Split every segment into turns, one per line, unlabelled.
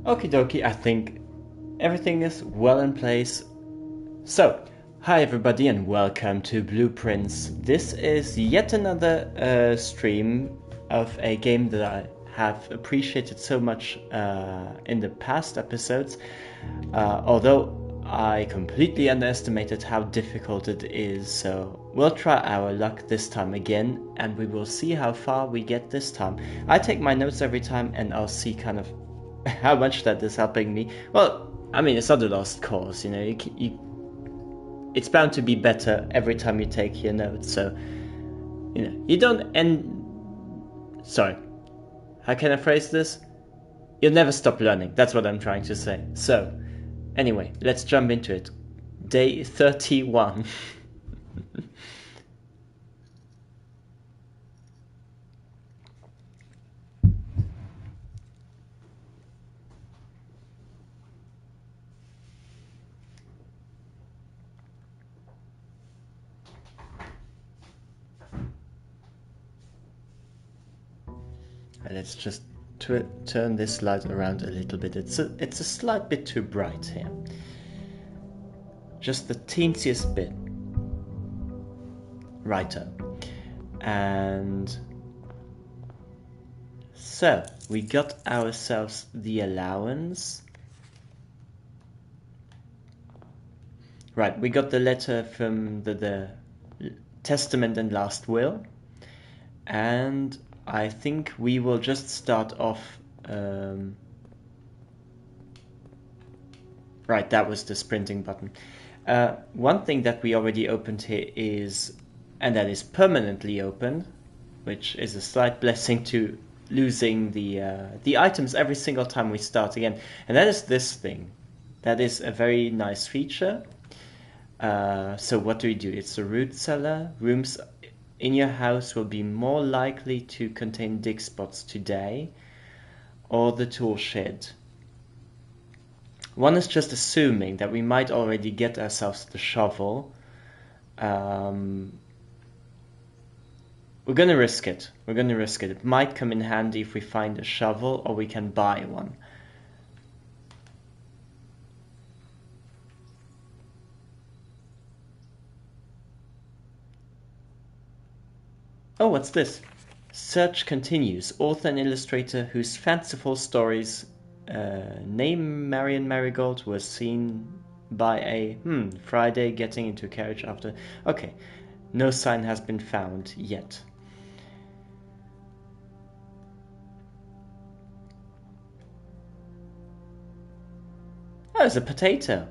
Okie dokie, I think everything is well in place. So, hi everybody and welcome to Blueprints. This is yet another stream of a game that I have appreciated so much in the past episodes, although I completely underestimated how difficult it is, so we'll try our luck this time again, and we will see how far we get this time. I take my notes every time, and I'll see kind of how much that is helping me. Well, I mean, it's not a lost cause, you know, it's bound to be better every time you take your notes, so, you know, you don't end... Sorry, how can I phrase this? You'll never stop learning, that's what I'm trying to say. So, anyway, let's jump into it. Day 31. Let's just turn this light around a little bit. It's a slight bit too bright here. Just the teensiest bit. Righto. And so we got ourselves the allowance. Right, we got the letter from the testament and last will, and I think we will just start off. Right, that was the sprinting button. One thing that we already opened here is, and that is permanently open, which is a slight blessing to losing the items every single time we start again, and that is this thing. That is a very nice feature. So what do we do? It's a root cellar. Rooms in your house will be more likely to contain dig spots today, or the tool shed. One is just assuming that we might already get ourselves the shovel. We're gonna risk it. We're gonna risk it. It might come in handy if we find a shovel, or we can buy one. Oh, what's this? Search continues. Author and illustrator whose fanciful stories name Marion Marigold was seen by a Friday getting into a carriage after... Okay, no sign has been found yet. Oh, there's a potato.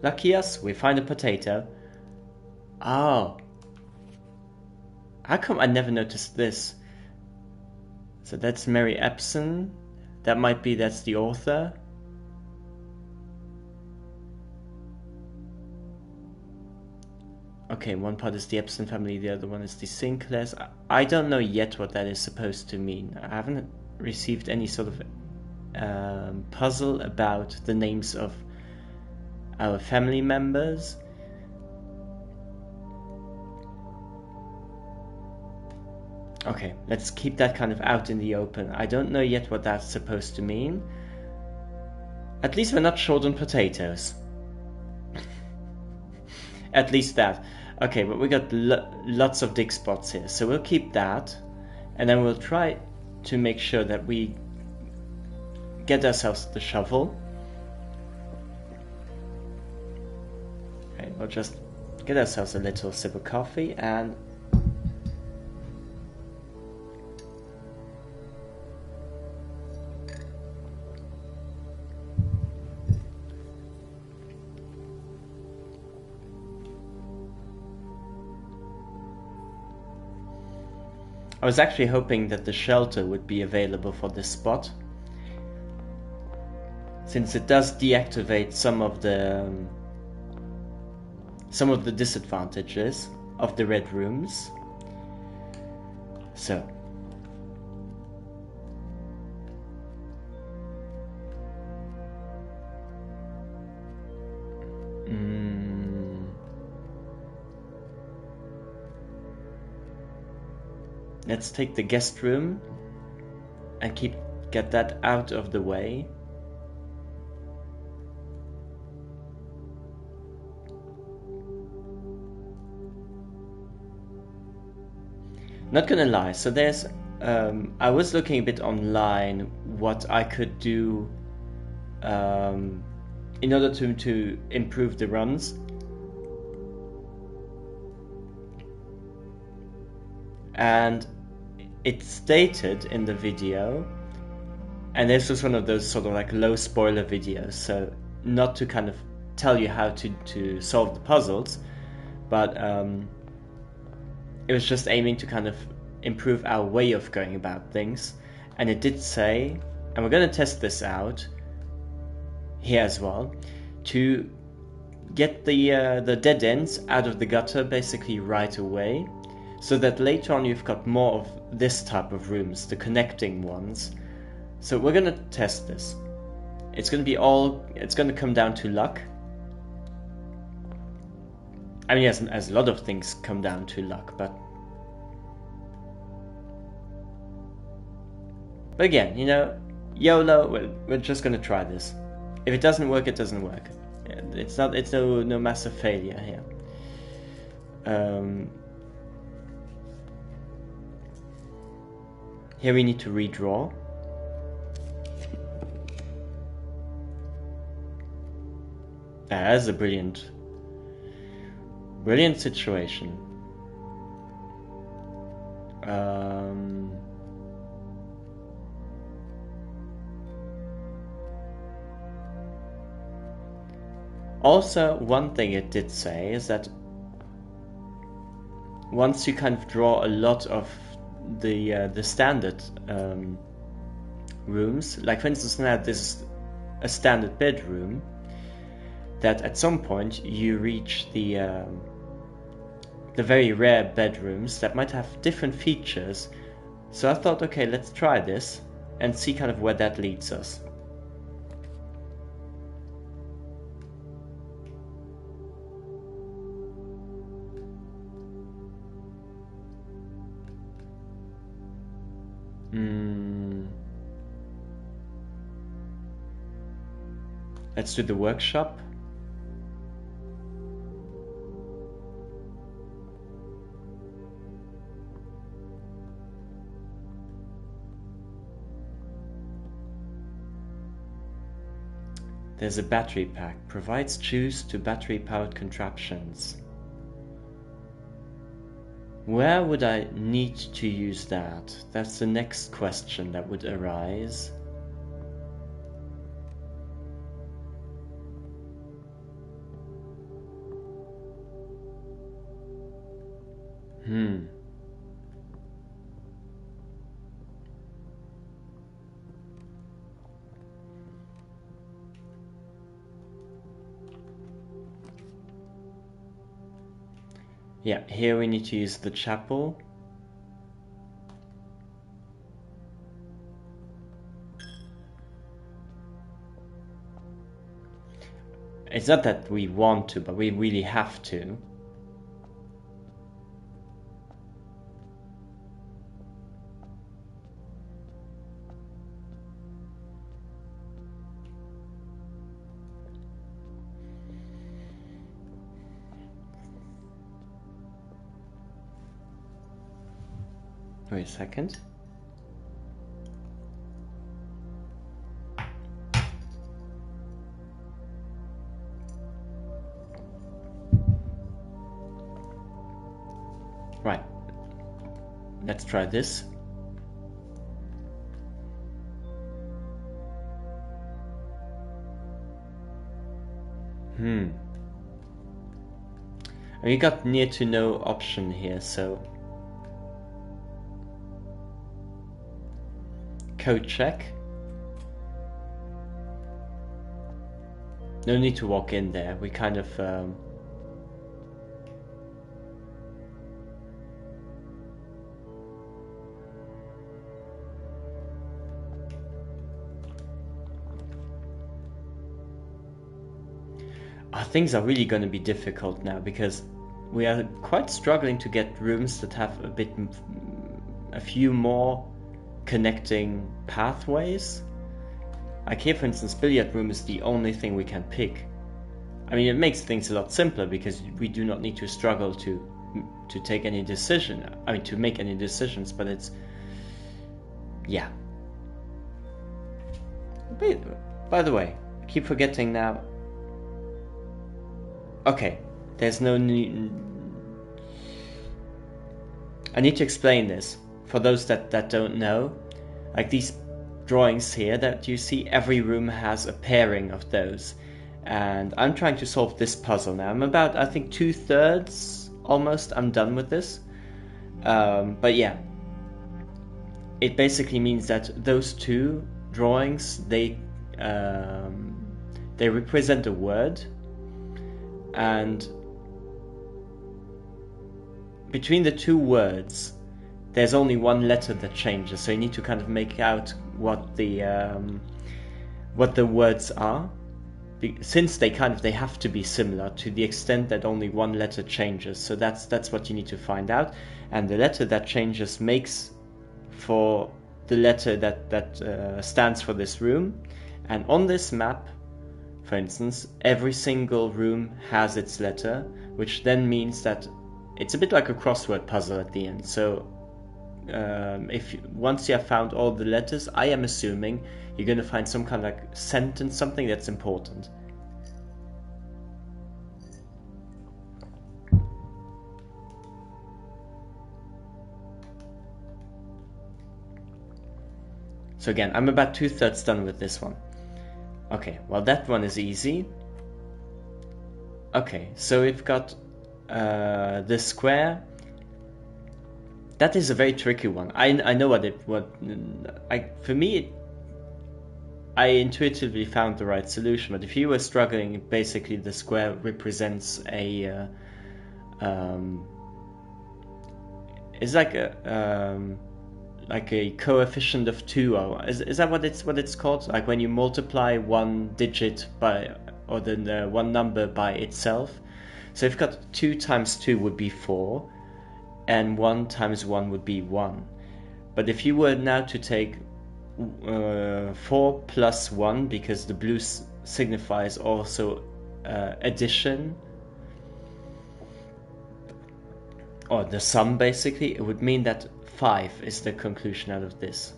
Lucky us, we find a potato. Oh. How come I never noticed this? So that's Mary Epson. That's the author. Okay, one part is the Epson family, the other one is the Sinclairs. I don't know yet what that is supposed to mean. I haven't received any sort of puzzle about the names of our family members. Okay, let's keep that kind of out in the open. I don't know yet what that's supposed to mean. At least we're not short on potatoes. At least that. Okay, but we got lots of dig spots here, so we'll keep that. And then we'll try to make sure that we get ourselves the shovel. Okay, we'll just get ourselves a little sip of coffee and... I was actually hoping that the shelter would be available for this spot, since it does deactivate some of the disadvantages of the red rooms. So let's take the guest room and keep get that out of the way. Not gonna lie, so there's I was looking a bit online what I could do in order to improve the runs. And it stated in the video, and this was one of those sort of like low spoiler videos, so not to kind of tell you how to solve the puzzles, but it was just aiming to kind of improve our way of going about things. And it did say, and we're going to test this out here as well, to get the dead ends out of the gutter basically right away, so that later on you've got more of this type of rooms, the connecting ones. So we're going to test this. It's going to come down to luck. I mean, as a lot of things come down to luck, but again, you know, YOLO, we're just gonna try this. If it doesn't work, it doesn't work. It's no massive failure here. Here we need to redraw. That's a brilliant situation. Also, one thing it did say is that once you kind of draw a lot of the standard rooms, like for instance now this is a standard bedroom, that at some point you reach the very rare bedrooms that might have different features. So I thought, okay, let's try this and see kind of where that leads us. Let's do the workshop. There's a battery pack. Provides juice to battery-powered contraptions. Where would I need to use that? That's the next question that would arise. Yeah, here we need to use the chapel. It's not that we want to, but we really have to. Wait a second. Right. Let's try this. And we got near to no option here, so code check. No need to walk in there. We kind of things are really going to be difficult now, because we are quite struggling to get rooms that have a few more connecting pathways. Like here, for instance, billiard room is the only thing we can pick. I mean, it makes things a lot simpler because we do not need to struggle to take any decision. I mean, to make any decisions, but it's, yeah. By the way, I keep forgetting now. Okay, there's no need. I need to explain this for those that don't know. Like these drawings here that you see, every room has a pairing of those. And I'm trying to solve this puzzle now. I'm about, I think, 2/3 almost. I'm done with this. But yeah, it basically means that those two drawings, they represent a word, and between the two words, there's only one letter that changes. So you need to kind of make out what the words are. Since they have to be similar to the extent that only one letter changes. So that's what you need to find out. And the letter that changes makes for the letter that stands for this room. And on this map, for instance, every single room has its letter, which then means that it's a bit like a crossword puzzle at the end. So once you have found all the letters, I am assuming you're going to find some kind of like sentence, something that's important. So again, I'm about 2/3 done with this one. Okay, well that one is easy. Okay, so we've got the square. That is a very tricky one. I know for me, I intuitively found the right solution. But if you were struggling, basically the square represents a it's like a coefficient of 2. Or is that what it's called? Like when you multiply one digit by, or the one number by itself. So if you've got 2 times 2 would be 4, and 1 times 1 would be 1. But if you were now to take 4 plus 1, because the blue signifies also addition, or the sum basically, it would mean that 5 is the conclusion out of this.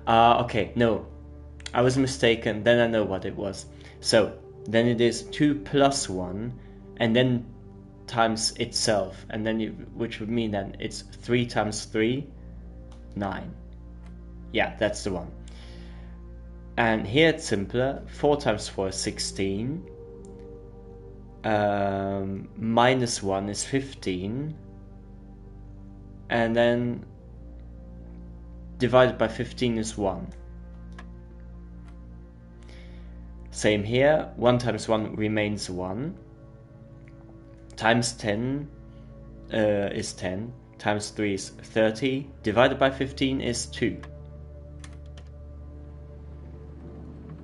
Okay, no, I was mistaken, then I know what it was. So then it is 2 plus 1, and then times itself, and then which would mean that it's 3 times 3, 9. Yeah, that's the one. And here it's simpler. 4 times 4 is 16. Minus 1 is 15. And then divided by 15 is 1. Same here. 1 times 1 remains 1. Times 10 is 10. Times 3 is 30. Divided by 15 is 2.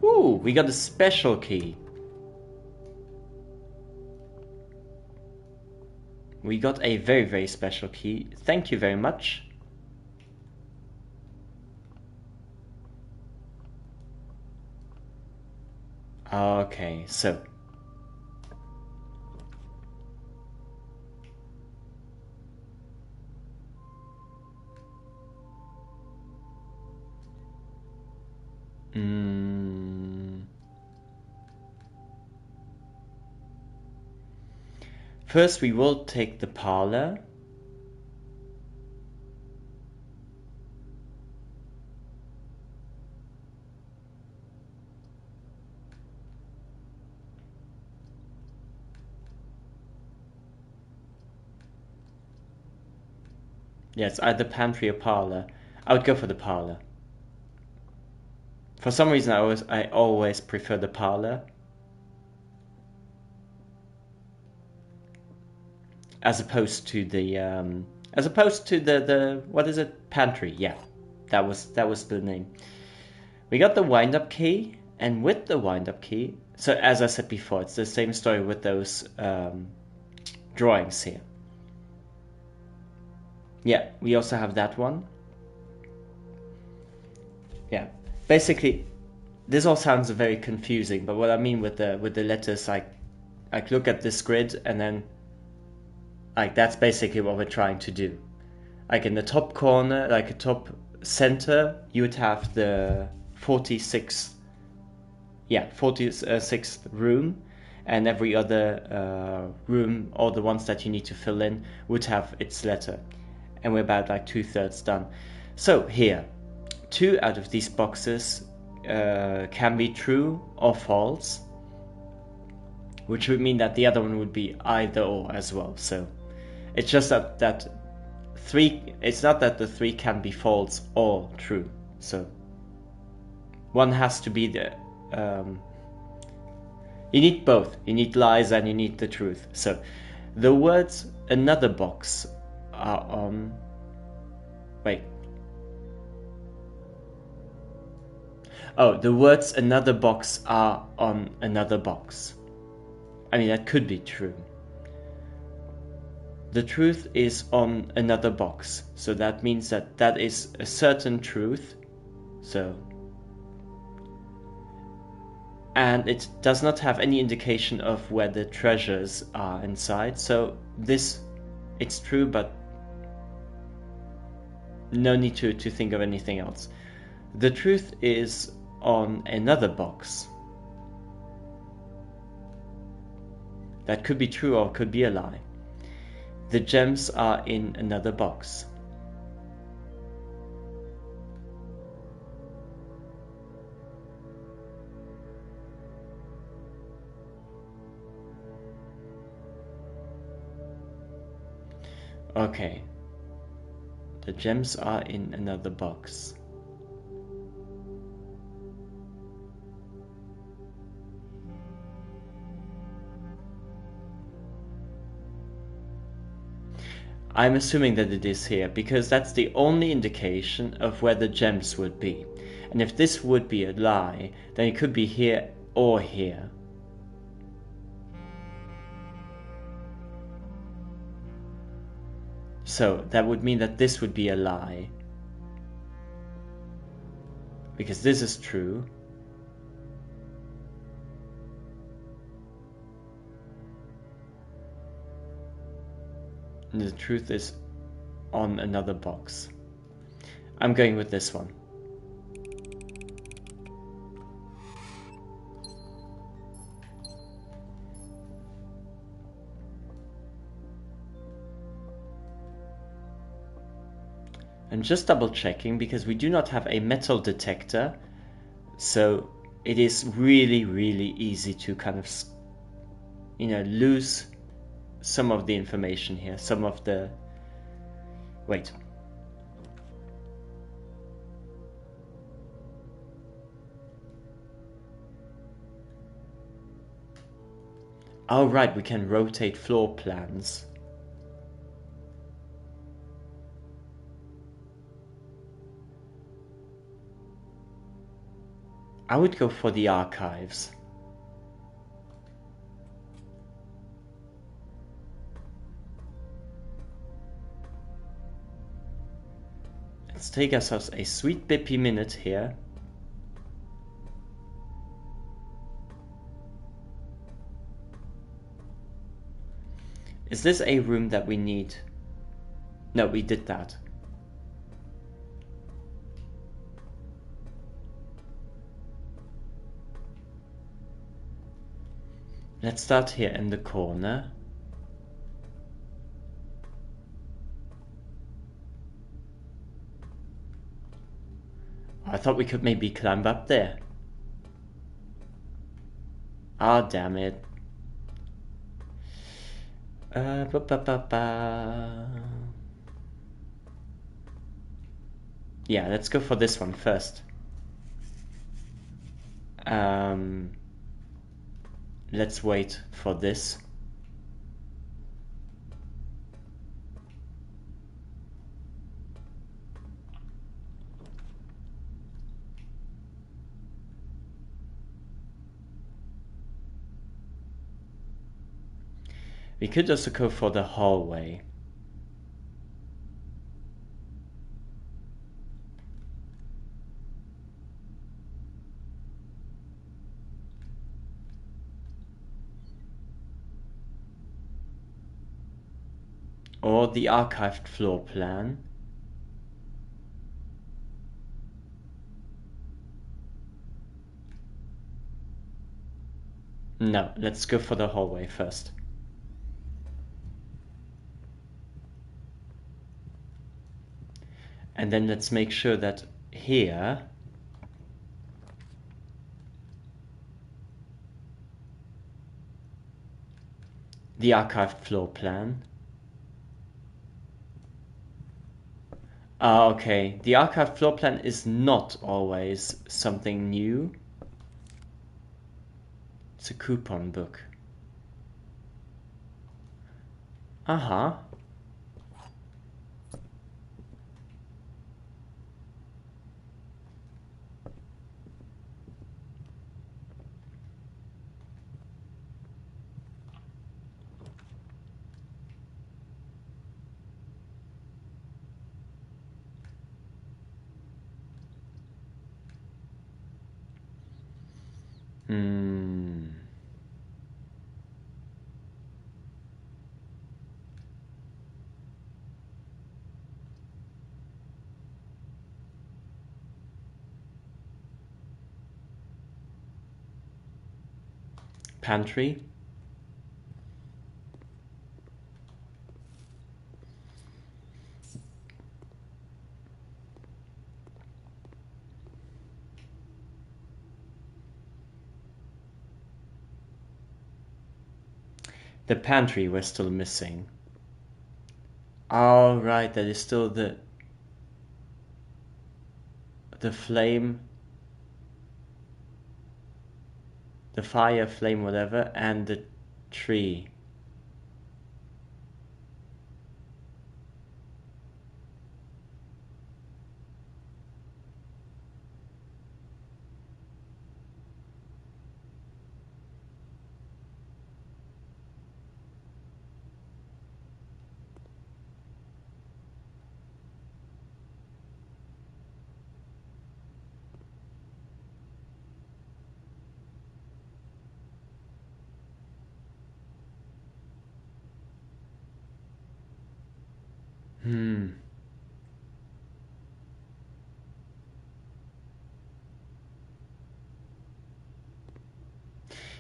Ooh, we got a special key. We got a very, very special key. Thank you very much. Okay, so first we will take the parlor. Yes, either pantry or parlor. I would go for the parlor. For some reason, I always prefer the parlor as opposed to the what is it? Pantry. Yeah, that was the name. We got the wind-up key, and with the wind-up key, so as I said before, it's the same story with those drawings here. Yeah, we also have that one. Yeah, basically, this all sounds very confusing, but what I mean with the letters, like look at this grid, and then like that's basically what we're trying to do. Like in the top corner, like a top center, you would have the 46th, 46th room, and every other room, all the ones that you need to fill in, would have its letter. And we're about like 2/3 done. So here, 2 out of these boxes can be true or false, which would mean that the other one would be either or as well. So it's just that 3, it's not that the 3 can be false or true. So one has to be the you need both. You need lies and you need the truth. So the words another box are on, wait. Oh, the words another box are on another box. I mean, that could be true. The truth is on another box. So that means that that is a certain truth. So, and it does not have any indication of where the treasures are inside. So this, it's true, but no need to think of anything else. The truth is on another box. That could be true or could be a lie. The gems are in another box. Okay. The gems are in another box. I'm assuming that it is here, because that's the only indication of where the gems would be. And if this would be a lie, then it could be here or here. So that would mean that this would be a lie. Because this is true. And the truth is on another box. I'm going with this one. I'm just double checking because we do not have a metal detector, so it is really, really easy to kind of, lose some of the information here, some of the... Wait. Oh, right, we can rotate floor plans. I would go for the archives. Let's take ourselves a sweet bippy minute here. Is this a room that we need? No, we did that. Let's start here in the corner. I thought we could maybe climb up there. Ah, damn it. Yeah, let's go for this one first. Let's wait for this. We could also go for the hallway. or the archived floor plan. No, let's go for the hallway first. And then let's make sure that here the archived floor plan. Ah, okay. The archived floor plan is not always something new. It's a coupon book. Uh-huh. Pantry. The pantry we're still missing. Oh, right, that is still the flame, the fire, flame, whatever, and the tree.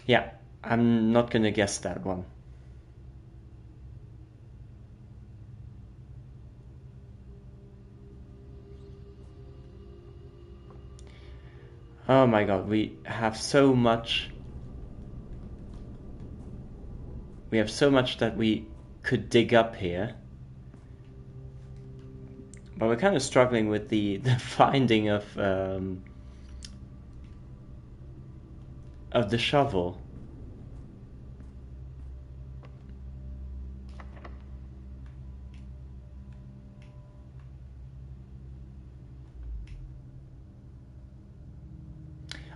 Yeah, I'm not gonna guess that one. Oh my god, we have so much. We have so much that we could dig up here. But we're kind of struggling with the finding of the shovel.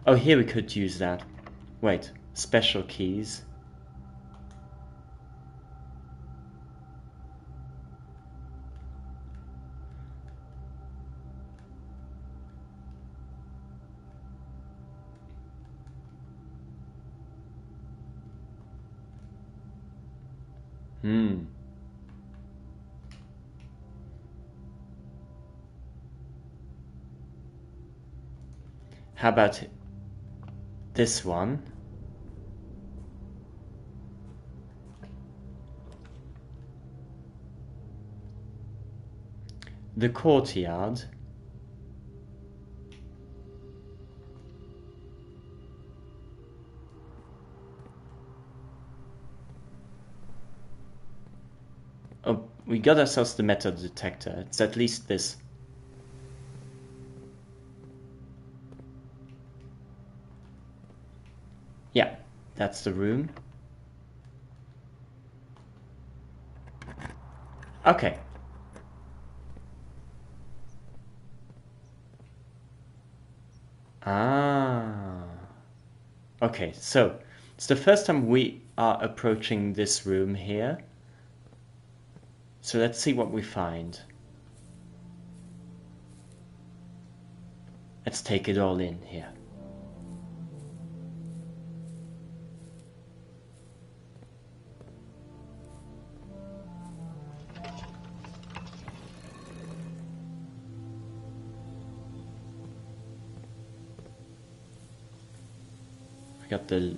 Oh, here we could use that. Wait, special keys. How about this one? The courtyard. Oh, we got ourselves the metal detector. It's at least this. Yeah, that's the room. Okay. Ah. Okay, so it's the first time we are approaching this room here. So let's see what we find. Let's take it all in here. got the...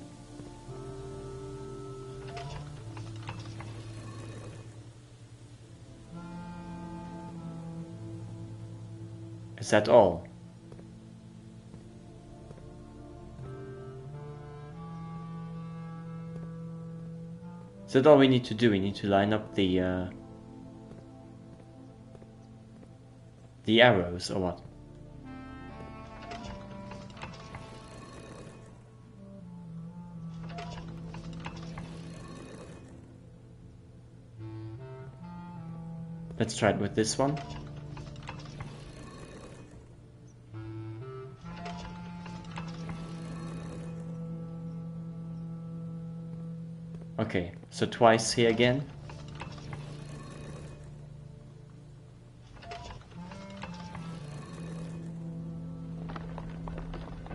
Is that all? Is that all we need to do? We need to line up the arrows, or what? Let's try it with this one. Okay, so twice here again.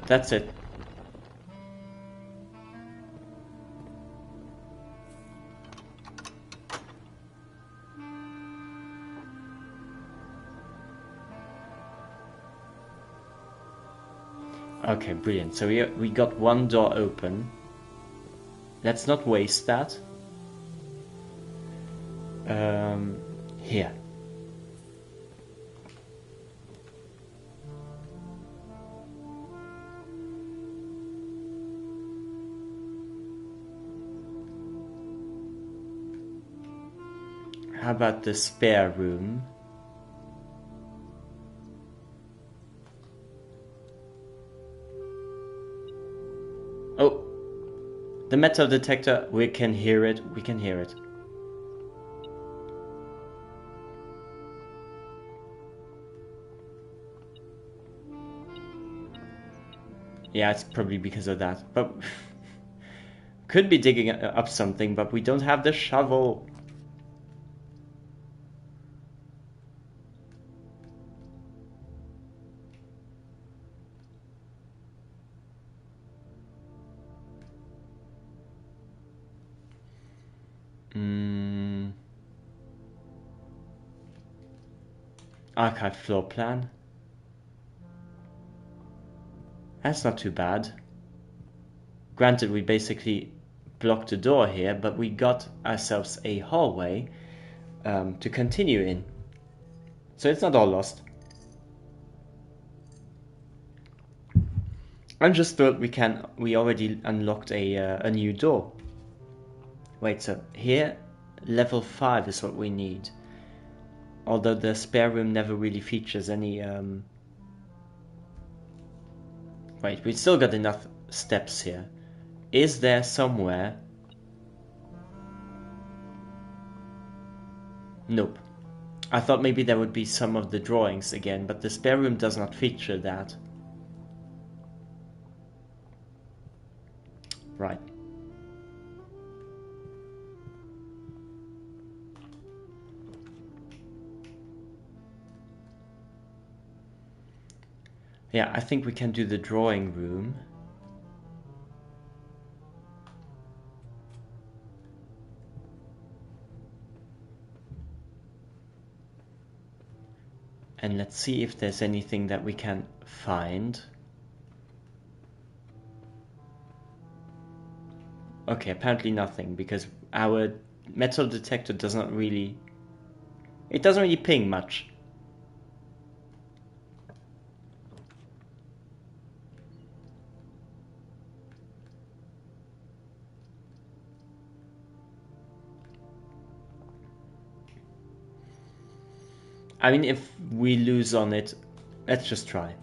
That's it. Okay, brilliant. So we got one door open. Let's not waste that. Here. How about the spare room? Oh, the metal detector, we can hear it, we can hear it. Yeah, it's probably because of that, but could be digging up something, but we don't have the shovel. Archive floor plan. That's not too bad. Granted, we basically blocked the door here, but we got ourselves a hallway to continue in. So it's not all lost. I just thought we already unlocked a new door. Wait, so here, level 5 is what we need. Although the spare room never really features any... Wait, we still got enough steps here. Is there somewhere... Nope. I thought maybe there would be some of the drawings again, but the spare room does not feature that. Right. Yeah, I think we can do the drawing room. And let's see if there's anything that we can find. Okay, apparently nothing, because our metal detector does not really... It doesn't really ping much. I mean, if we lose on it, let's just try.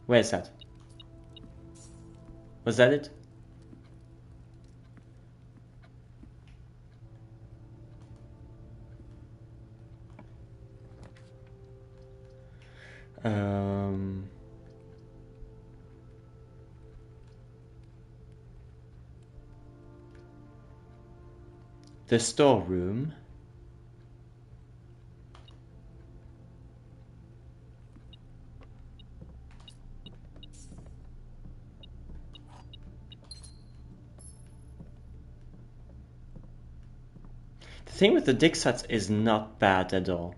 Where's that? Was that it? The storeroom. The thing with the dig sites is not bad at all.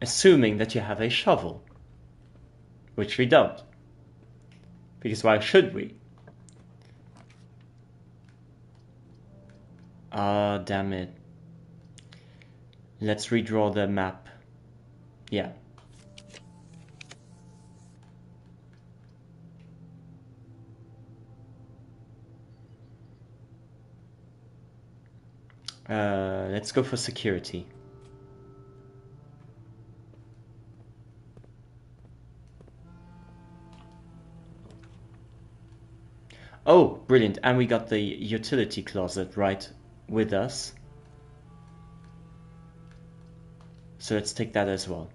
Assuming that you have a shovel. Which we don't. Because why should we? Ah, damn it. Let's redraw the map. Yeah. Let's go for security. Oh, brilliant. And we got the utility closet right with us. So let's take that as well.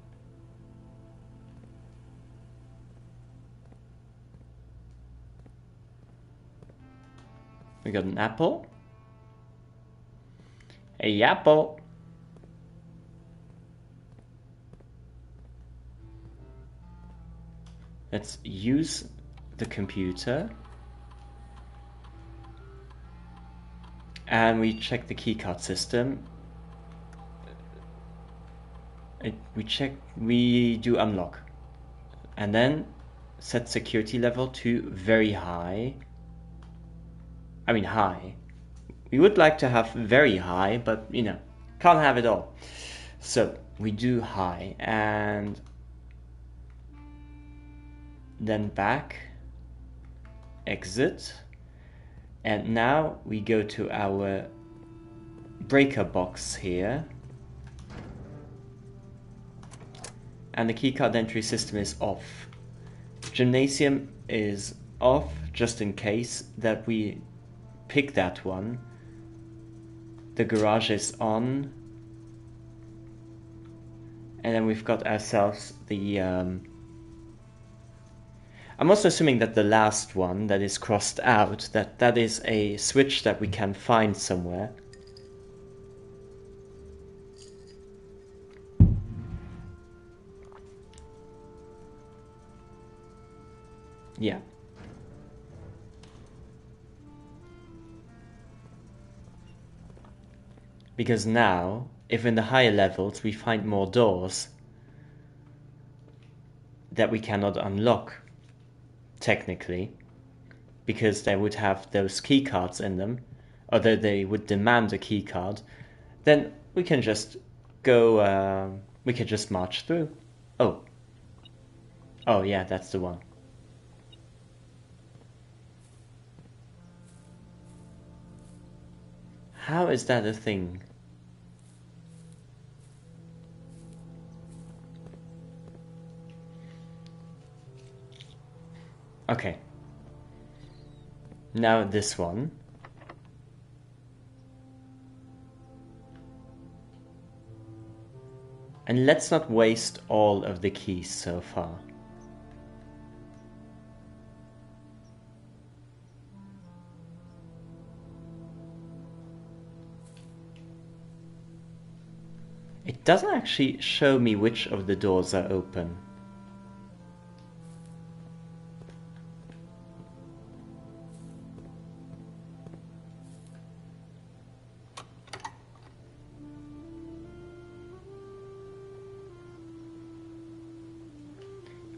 We got an apple. A apple. Let's use the computer. And we check the keycard system. We do unlock. And then set security level to very high. I mean high. We would like to have very high, but you know, can't have it all. So we do high and then back, exit. And now we go to our breaker box here. And the keycard entry system is off. Gymnasium is off, just in case that we pick that one. The garage is on. And then we've got ourselves the... I'm also assuming that the last one that is crossed out, that is a switch that we can find somewhere. Yeah. Because now, if in the higher levels we find more doors that we cannot unlock, technically, because they would have those key cards in them, although they would demand a key card, then we can just go, we can just march through. Oh. Oh yeah, that's the one. How is that a thing? Okay. Now this one. And let's not waste all of the keys so far. It doesn't actually show me which of the doors are open.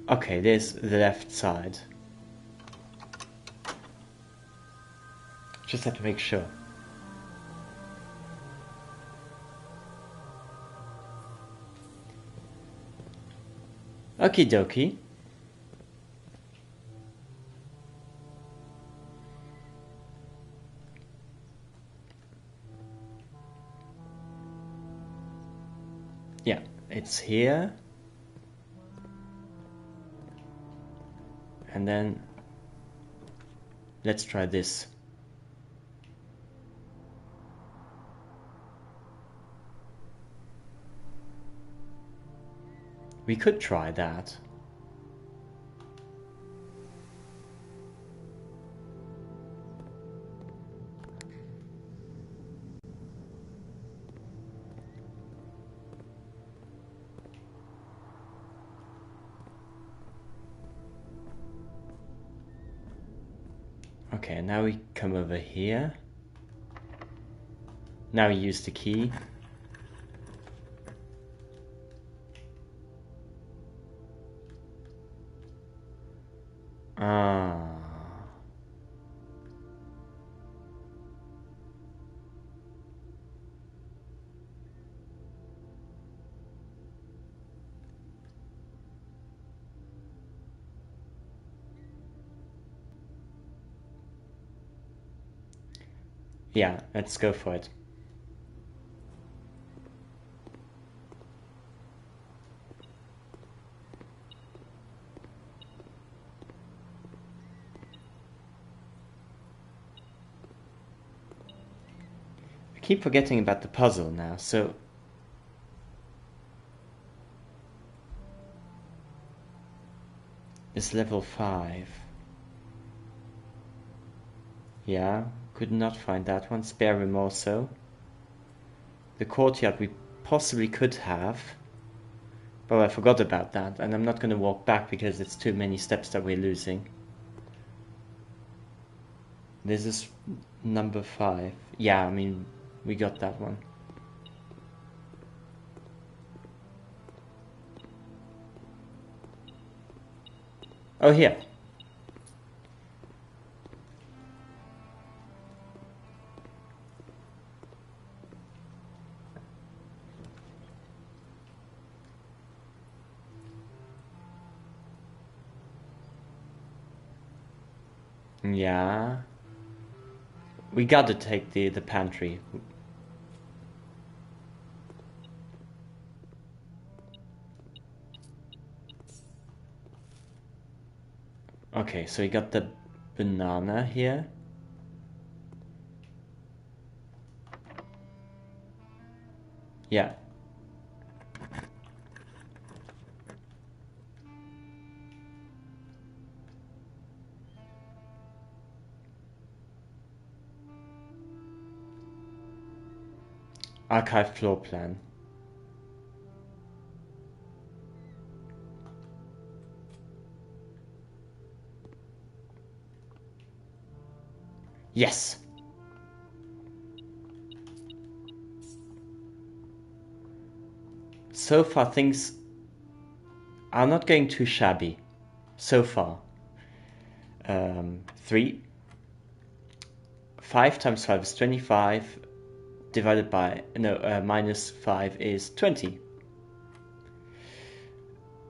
Okay, there's the left side. Just have to make sure. Okie dokie. Yeah, it's here. And then let's try this. We could try that. Okay, now we come over here. Now we use the key. Ah. Yeah, let's go for it. I keep forgetting about the puzzle now, so... It's level 5. Yeah, could not find that one. Spare room also. The courtyard we possibly could have. But I forgot about that, and I'm not going to walk back because it's too many steps that we're losing. This is number 5. Yeah, I mean, we got that one. Oh, here. Yeah. We gotta take the pantry. Okay, so we got the banana here. Yeah. Archive floor plan. Yes! So far things are not going too shabby. So far. 3. 5 times 5 is 25. Divided by... No, minus 5 is 20.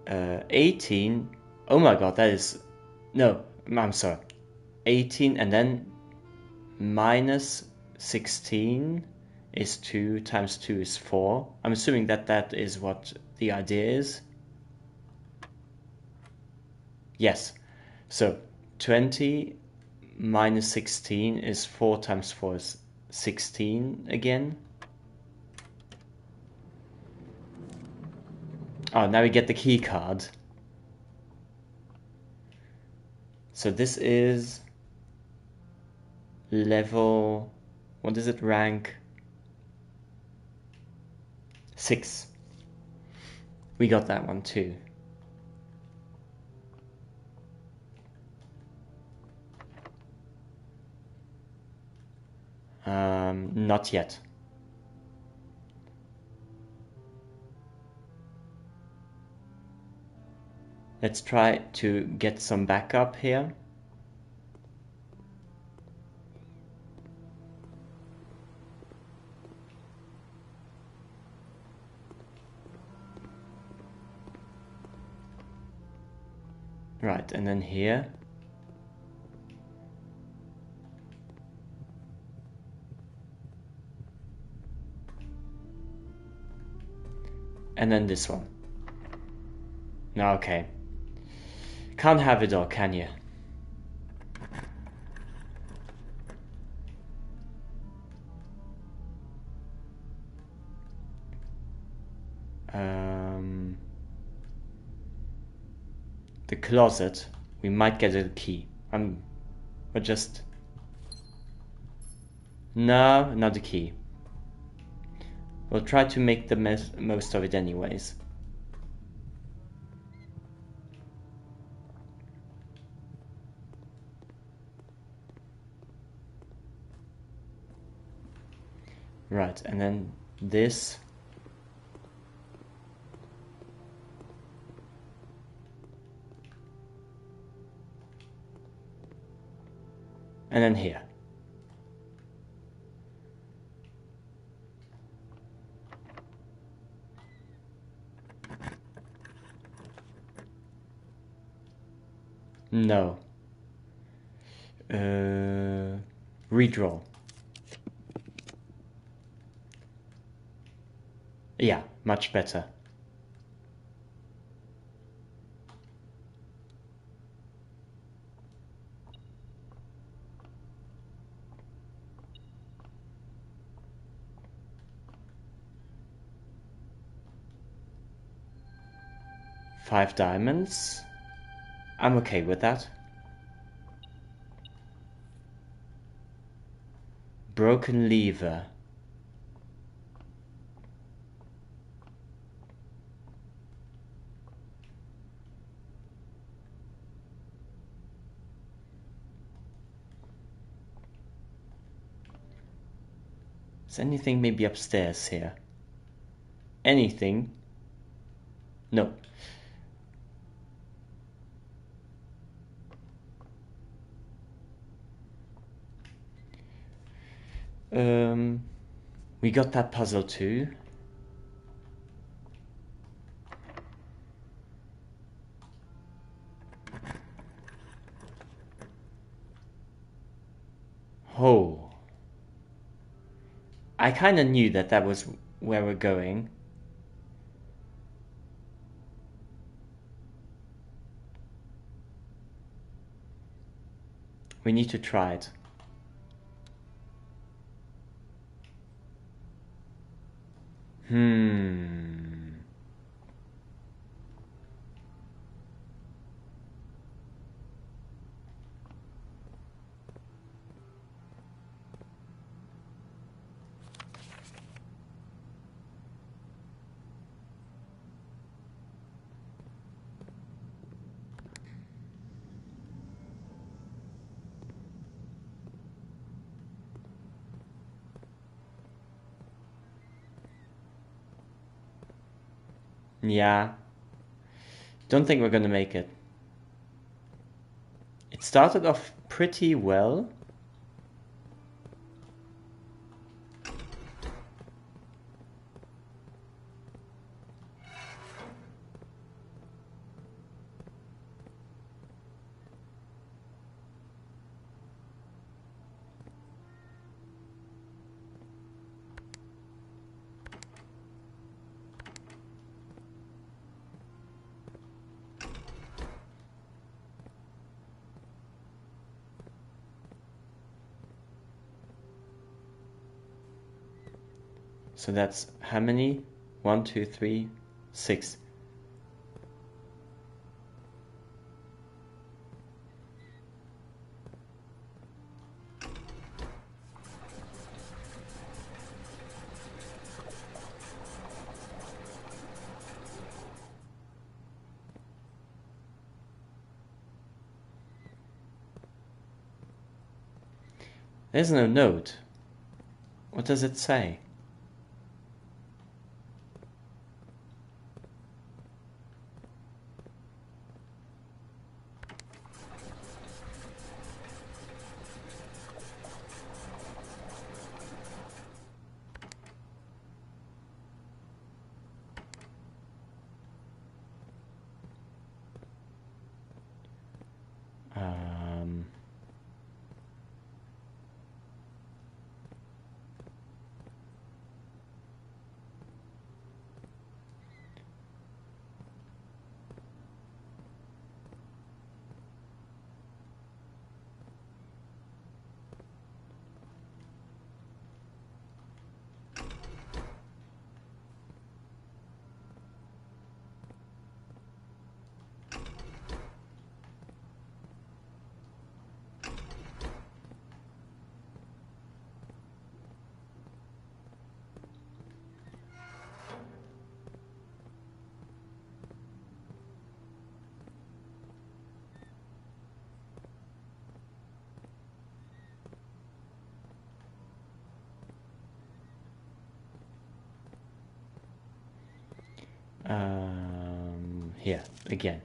18... Oh my god, that is... No, I'm sorry. 18 and then minus 16 is 2 times 2 is 4. I'm assuming that that is what the idea is. Yes. So 20 minus 16 is 4 times 4 is 16 again. Oh, now we get the key card. So this is level... What is it? Rank 6. We got that one too. Not yet. Let's try to get some backup here. Right, and then here. And then this one. No, okay. Can't have it all, can you? The closet. We might get a key. But just... No, not the key. We'll try to make the most of it anyways. Right, and then this. And then here. No. Redraw. Yeah, much better. Five diamonds. I'm okay with that. Broken lever. Is anything maybe upstairs here? Anything? No. We got that puzzle too. Oh. I kind of knew that that was where we're going. We need to try it. Yeah. Don't think we're gonna make it. It started off pretty well. So that's how many? 1, 2, 3, 6. There's no note. What does it say? here again.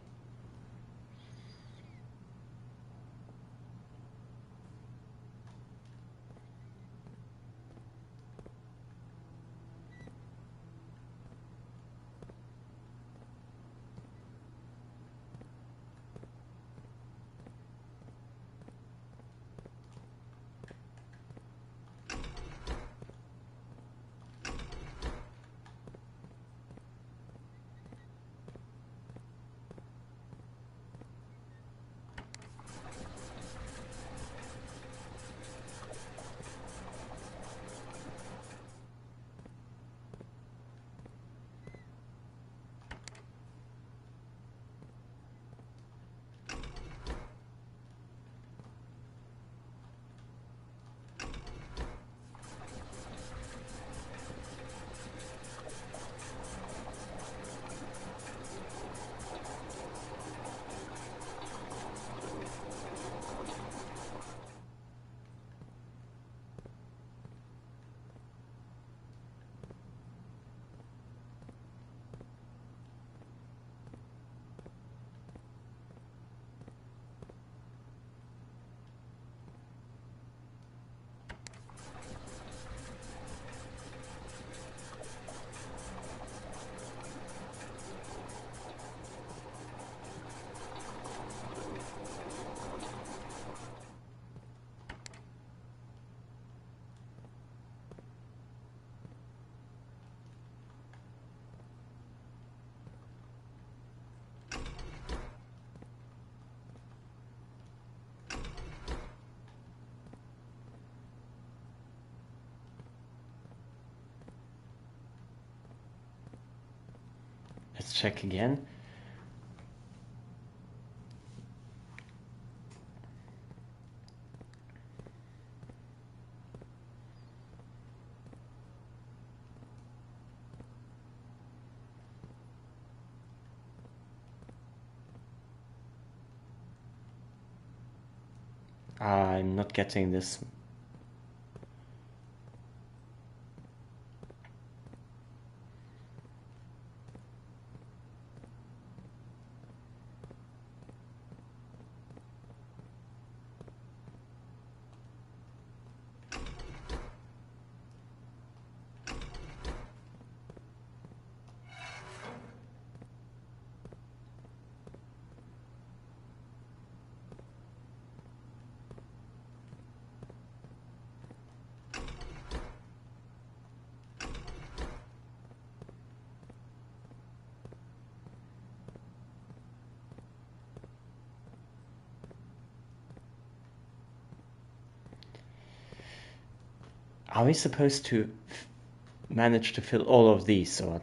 Let's check again. I'm not getting this. Are we supposed to manage to fill all of these, or?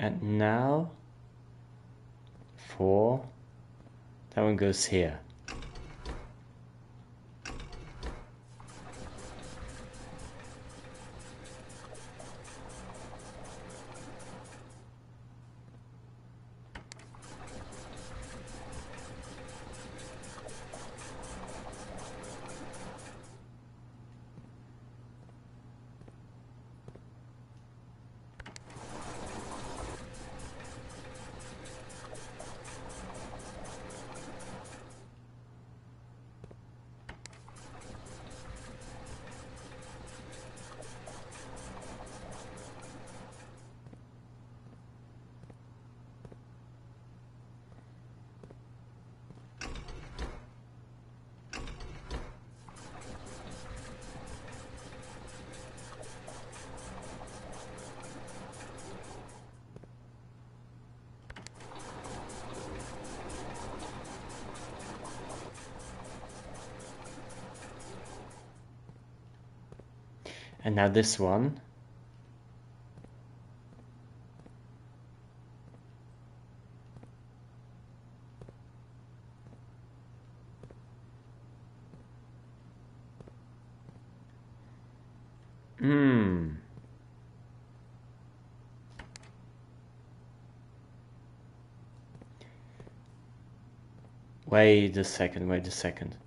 And now 4. That one goes here. And now this one. Wait a second.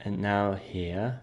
And now here.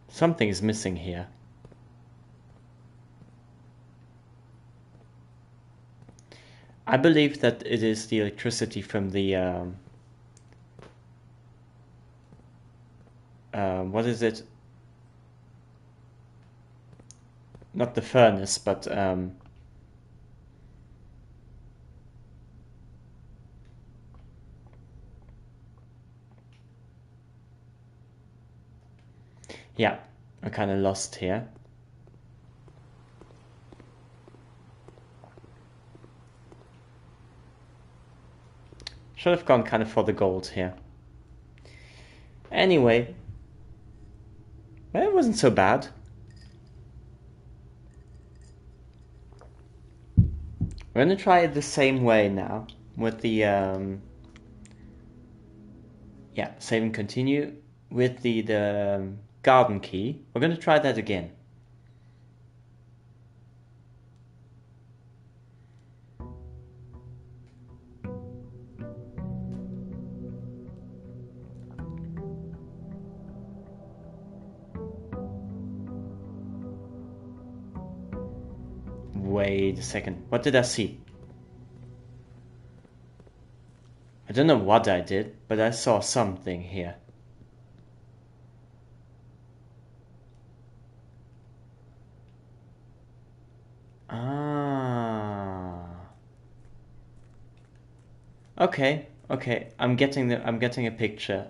Something is missing here. I believe that it is the electricity from the what is it? Not the furnace, but yeah, I'm kind of lost here. Should have gone kind of for the gold here. Anyway, well, it wasn't so bad. We're gonna try it the same way now with the yeah, save and continue with the garden key. We're gonna try that again. Wait a second. What did I see? I don't know what I did, but I saw something here. Ah. Okay. I'm getting a picture.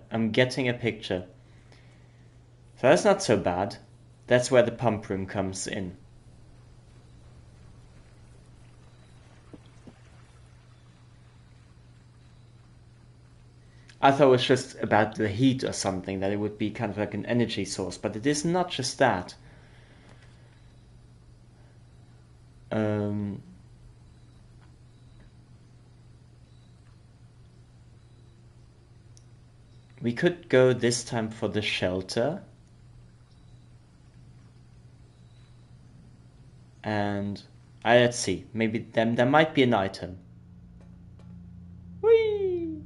So that's not so bad. That's where the pump room comes in. I thought it was just about the heat or something, that it would be kind of like an energy source, but it is not just that. We could go this time for the shelter. And let's see, maybe there might be an item. Whee!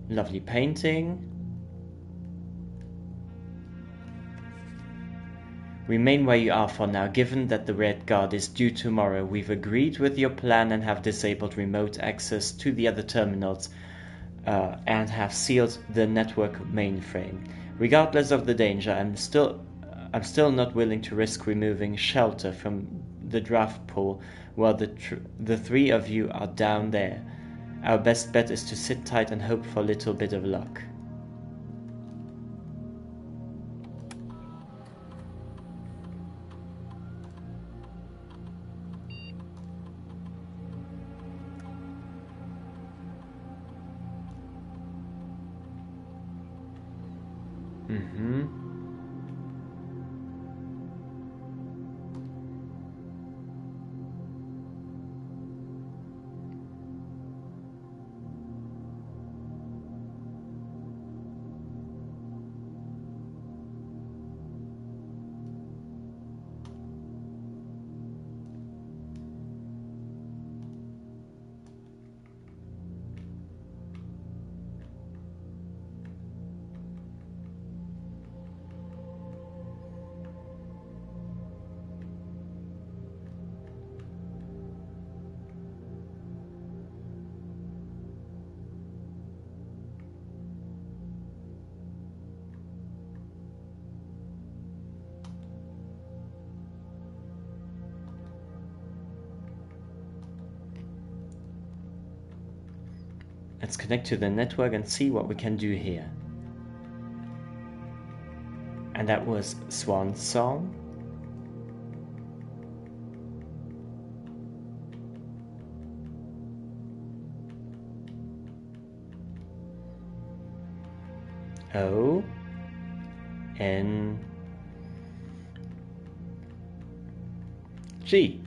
Lovely painting. Remain where you are for now. Given that the Red Guard is due tomorrow, we've agreed with your plan and have disabled remote access to the other terminals and have sealed the network mainframe. Regardless of the danger, I'm still not willing to risk removing shelter from the draft pool while the three of you are down there. Our best bet is to sit tight and hope for a little bit of luck. Let's connect to the network and see what we can do here. And that was Swan Song. O N G.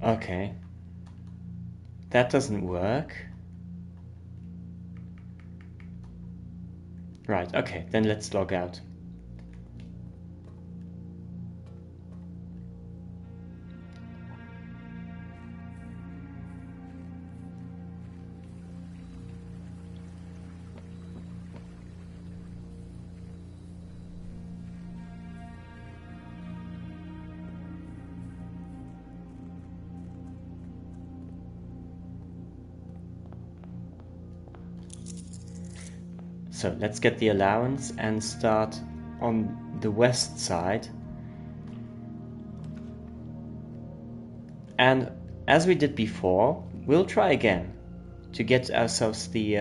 Okay. That doesn't work. Right, okay, then let's log out. So let's get the allowance and start on the west side. And as we did before, we'll try again to get ourselves the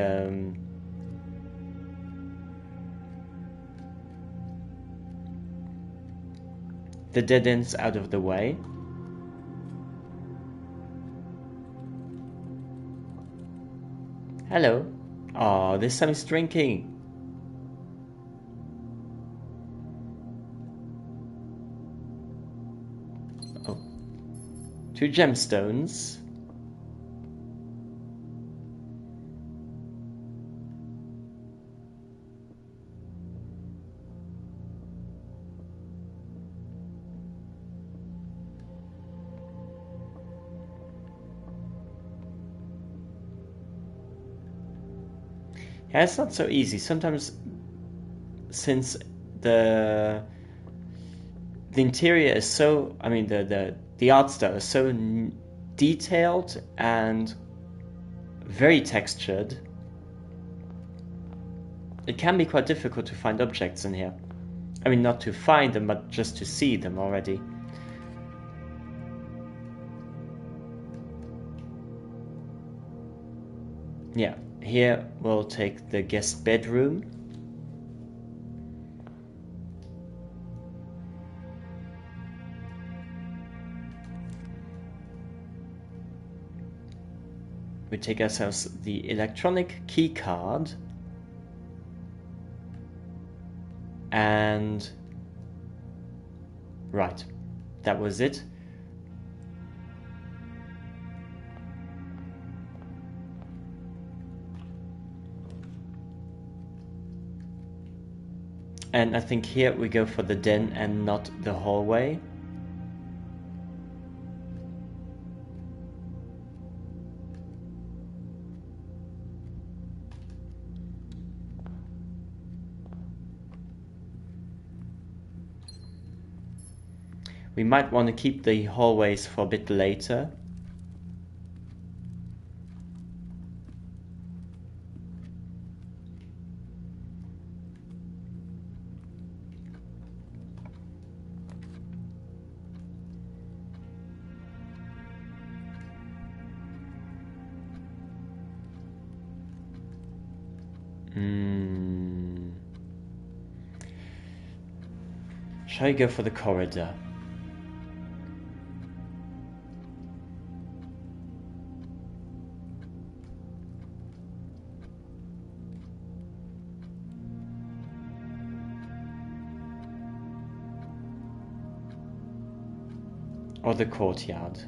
dead ends out of the way. Hello. Oh, this time he's drinking. Oh. 2 gemstones. Yeah, it's not so easy. Sometimes, since the the interior is so, I mean, the art style is so detailed and very textured. It can be quite difficult to find objects in here. I mean, not to find them, but just to see them already. Yeah, here we'll take the guest bedroom. We take ourselves the electronic key card. And right, that was it. And I think here we go for the den and not the hallway. We might want to keep the hallways for a bit later. Shall we go for the corridor? Or the courtyard?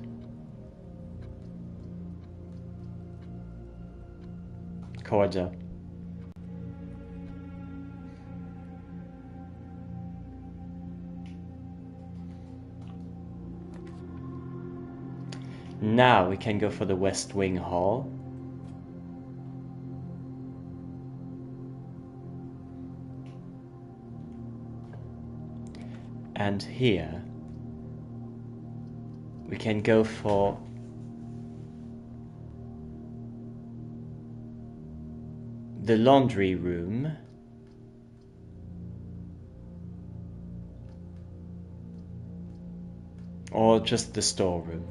Corridor. Now we can go for the West Wing Hall. And here we can go for the laundry room. Or just the storeroom.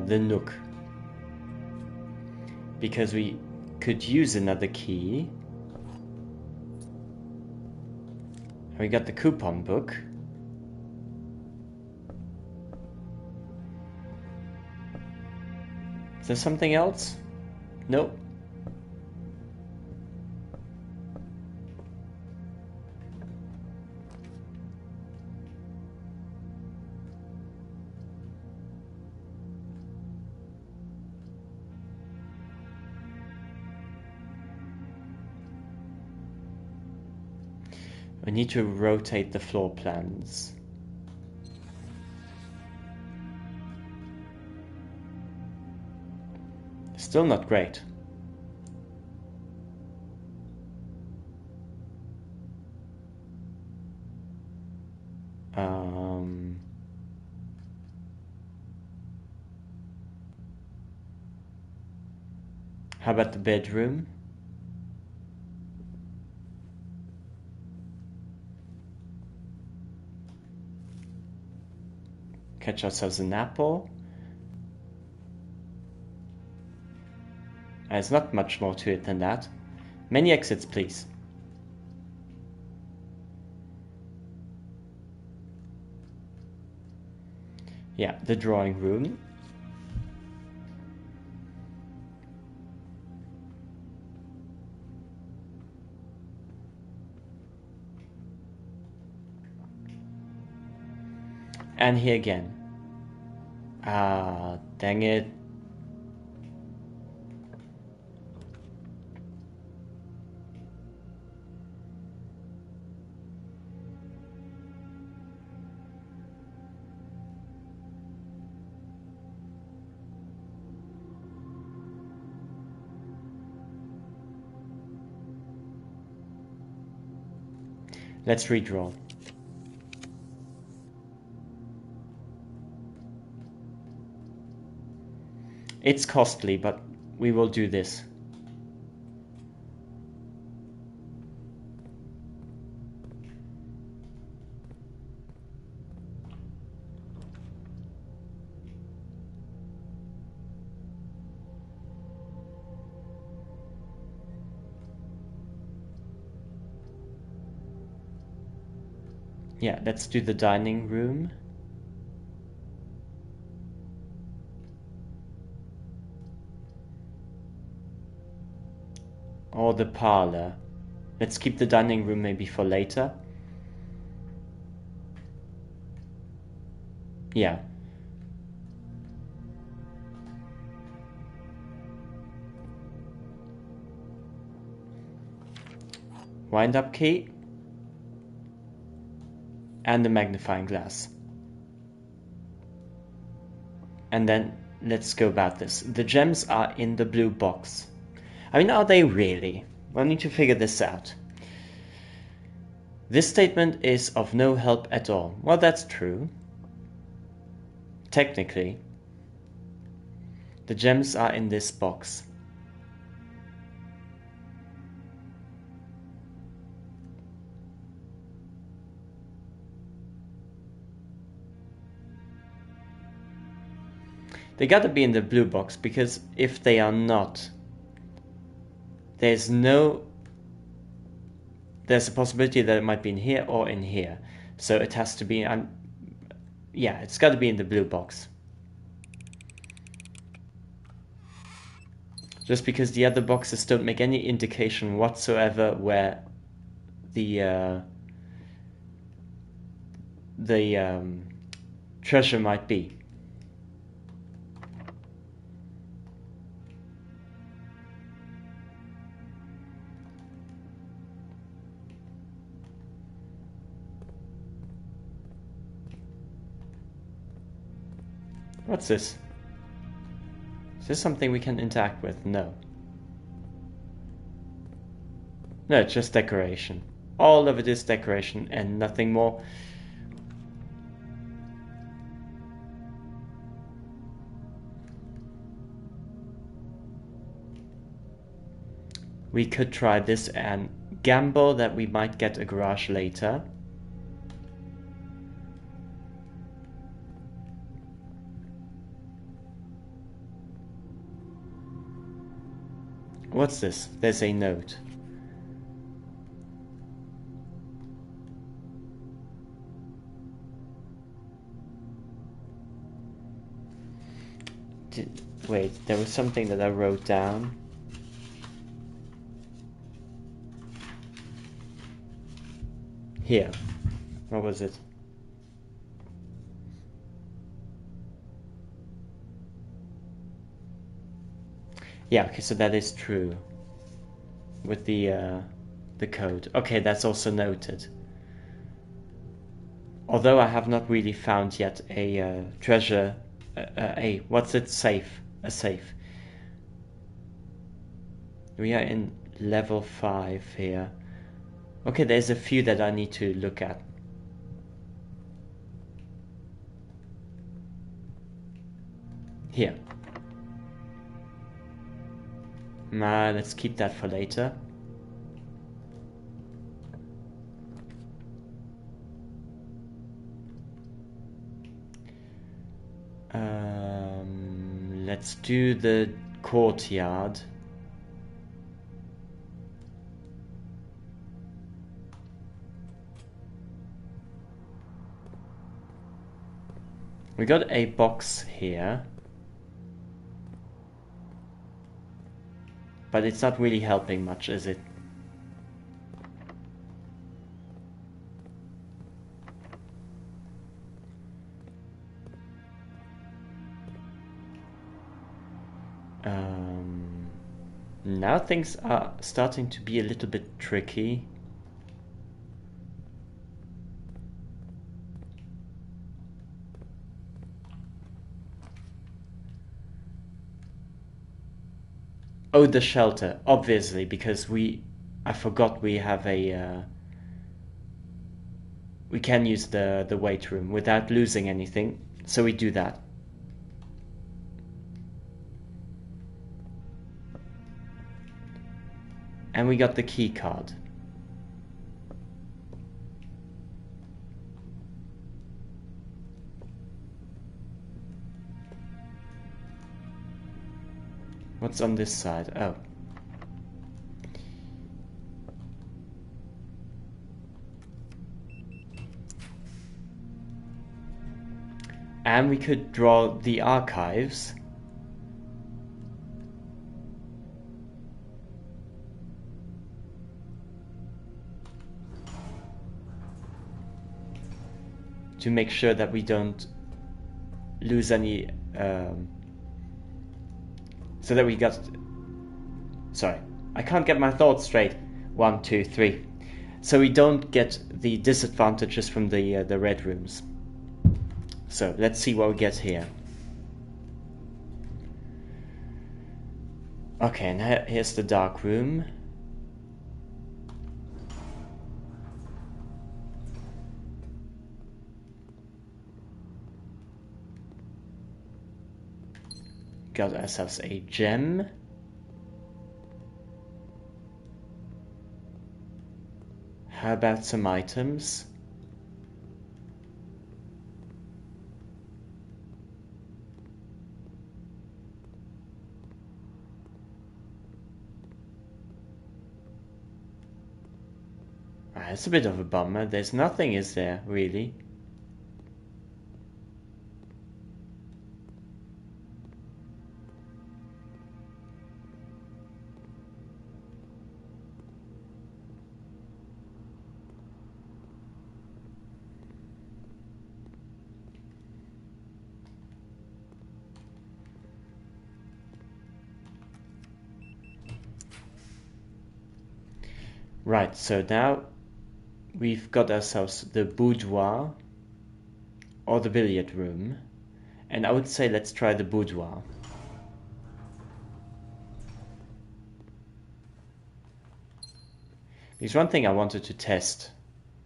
The nook, because we could use another key. We got the coupon book. Is there something else? Nope. We need to rotate the floor plans. Still not great. How about the bedroom? Catch ourselves an apple. There's not much more to it than that. Many exits, please. Yeah, the drawing room. And here again. Ah, dang it. Let's redraw. It's costly, but we will do this. Yeah, let's do the dining room. Or the parlor. Let's keep the dining room maybe for later. Yeah. Wind up key. And the magnifying glass. And then let's go about this. The gems are in the blue box. I mean, are they really? We'll need to figure this out. This statement is of no help at all. Well, that's true. Technically. The gems are in this box. They gotta be in the blue box, because if they are not, there's a possibility that it might be in here or in here. So it has to be, yeah, it's gotta be in the blue box. Just because the other boxes don't make any indication whatsoever where the treasure might be. What's this? Is this something we can interact with? No. No, it's just decoration. All of it is decoration and nothing more. We could try this and gamble that we might get a garage later. What's this? There's a note. Wait, there was something that I wrote down. Here. What was it? Yeah, okay, so that is true. With the code. Okay, that's also noted. Although I have not really found yet a treasure, what's it, safe? A safe. We are in level 5 here. Okay, there's a few that I need to look at. Here. Let's keep that for later. Let's do the courtyard. We got a box here, but it's not really helping much, is it? now things are starting to be a little bit tricky. Oh, the shelter, obviously, because I forgot we have a, we can use the weight room without losing anything, so we do that. And we got the key card. What's on this side? Oh. And we could draw the archives. To make sure that we don't lose any, so that we got, sorry, I can't get my thoughts straight. 1, 2, 3. So we don't get the disadvantages from the red rooms. So let's see what we get here. Okay, and here's the dark room. Got ourselves a gem. How about some items? It's a bit of a bummer. There's nothing, is there, really? Right, so now we've got ourselves the boudoir or the billiard room, and I would say let's try the boudoir. Because one thing I wanted to test,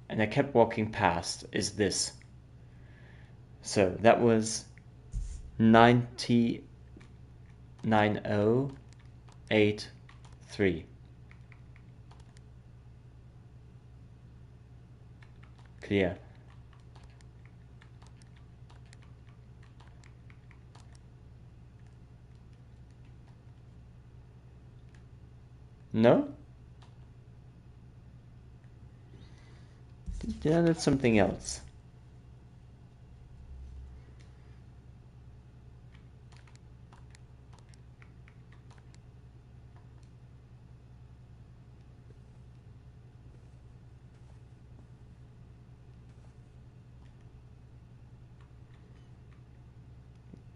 and I kept walking past, is this. So that was 9083. Clear. No? Yeah, that's something else.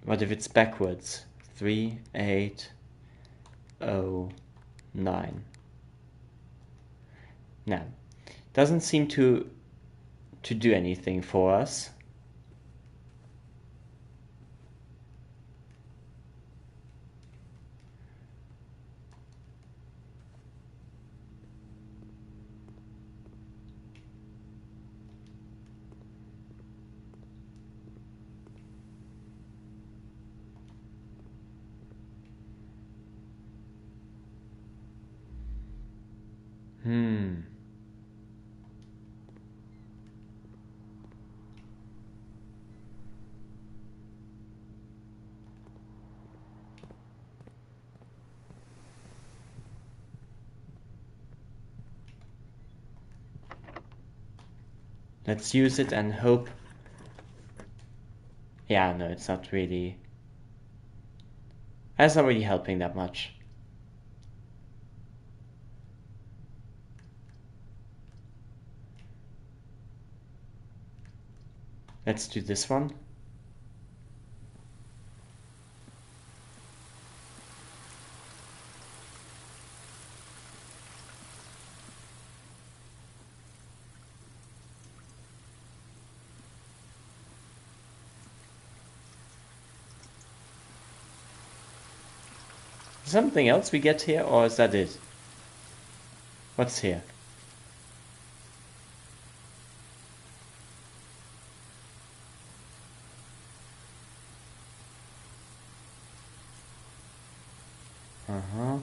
What if it's backwards? 3809. Now, doesn't seem to do anything for us. Let's use it and hope. Yeah, no, it's not really. That's not really helping that much. Let's do this one. Something else we get here, or is that it? What's here? Uh-huh.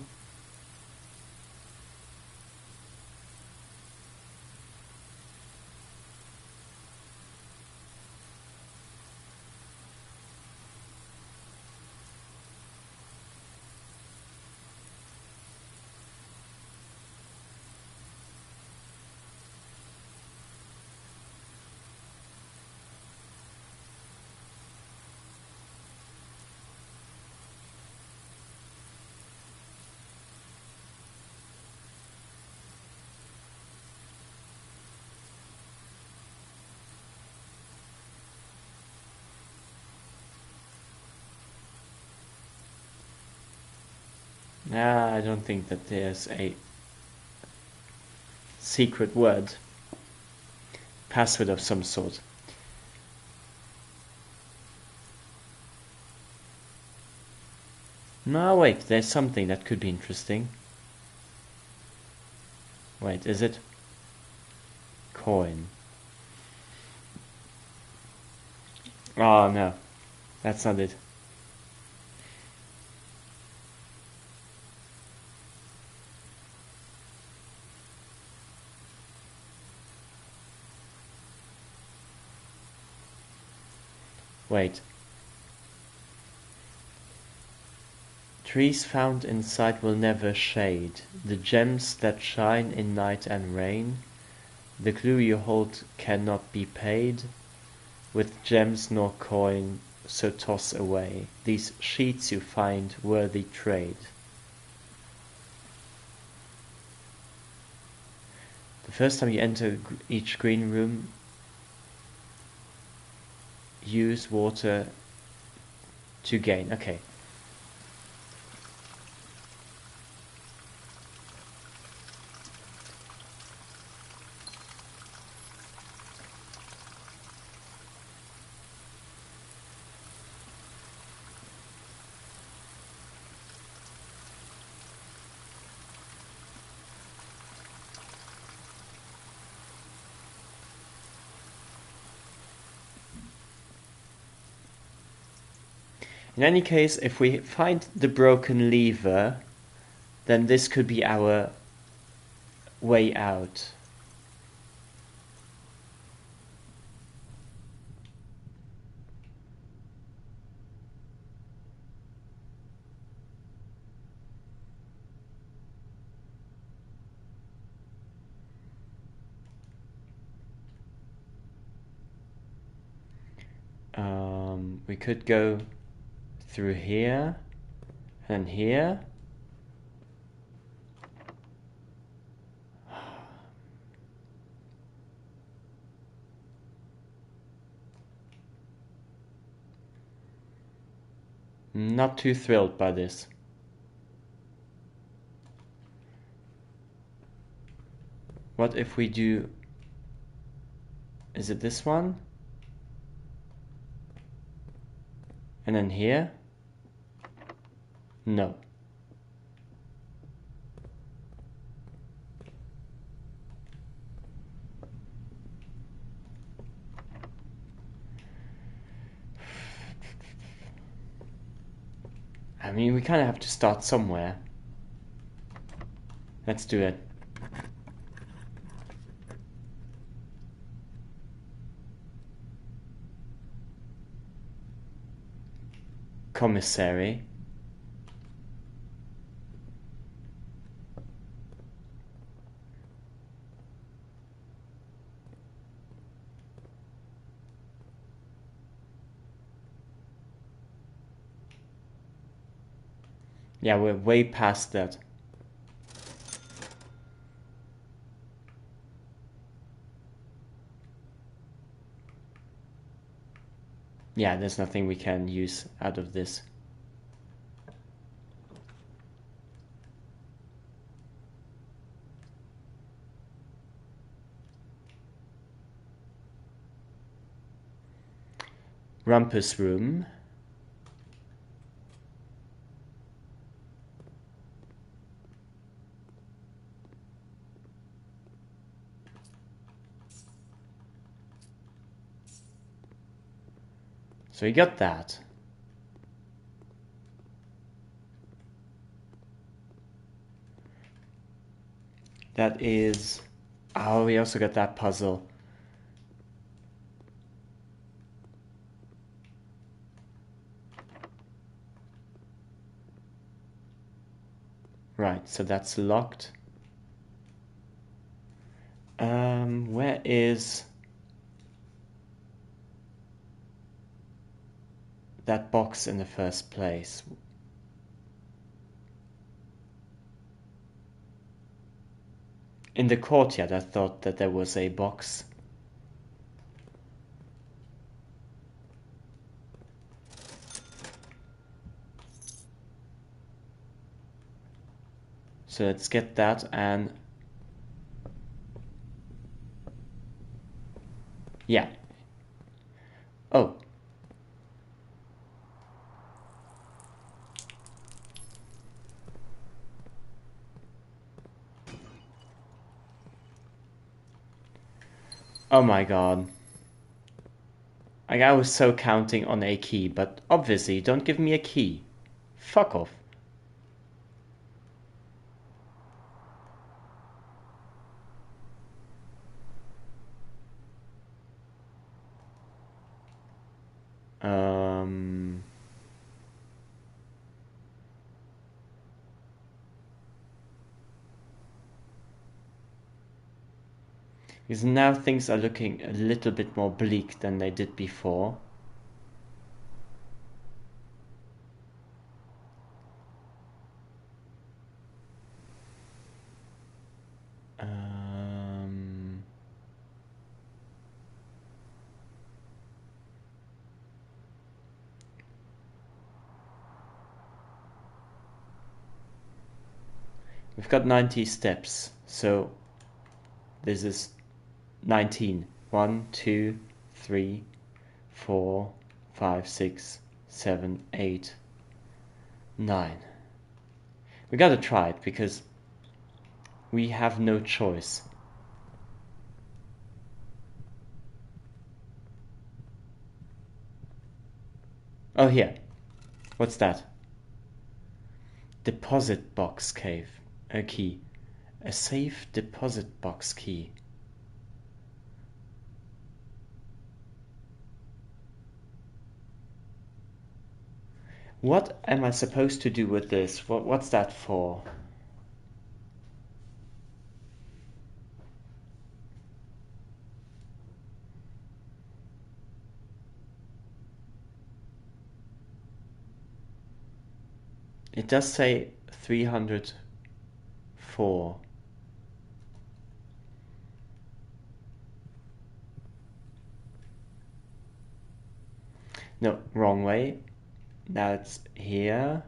Nah, I don't think that there's a secret word. Password of some sort. No, wait, there's something that could be interesting. Wait, is it? Coin. Oh, no. That's not it. Wait. Trees found inside will never shade. The gems that shine in night and rain. The clue you hold cannot be paid with gems nor coin, so toss away. These sheets you find worthy trade. The first time you enter each green room, use water to gain. Okay. In any case, if we find the broken lever, then this could be our way out. We could go through here and here. Not too thrilled by this. What if we do... Is it this one? And then here? No. I mean, we kind of have to start somewhere. Let's do it. Commissary. Yeah, we're way past that. Yeah, there's nothing we can use out of this. Rumpus room. So we got that. That is... Oh, we also got that puzzle. Right, so that's locked. Where is that box in the first place? In the courtyard, I thought that there was a box. So let's get that and... Yeah. Oh. Oh my god. Like, I was so counting on a key, but obviously don't give me a key. Fuck off. Because now things are looking a little bit more bleak than they did before. We've got 90 steps, so this is 19. 1, 2, 3, 4, 5, 6, 7, 8, 9. We gotta try it because we have no choice. Oh, here. What's that? Deposit box cave. A key. A safe deposit box key. What am I supposed to do with this? What's that for? It does say 304. No, wrong way. Now it's here.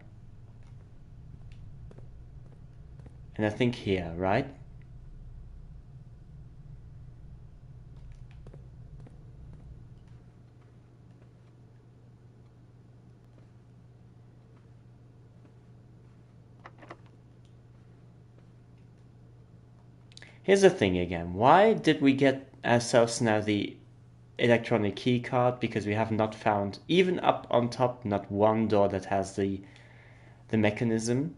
And I think here, right? Here's the thing again. Why did we get ourselves now the electronic key card? Because we have not found, even up on top, not one door that has the mechanism.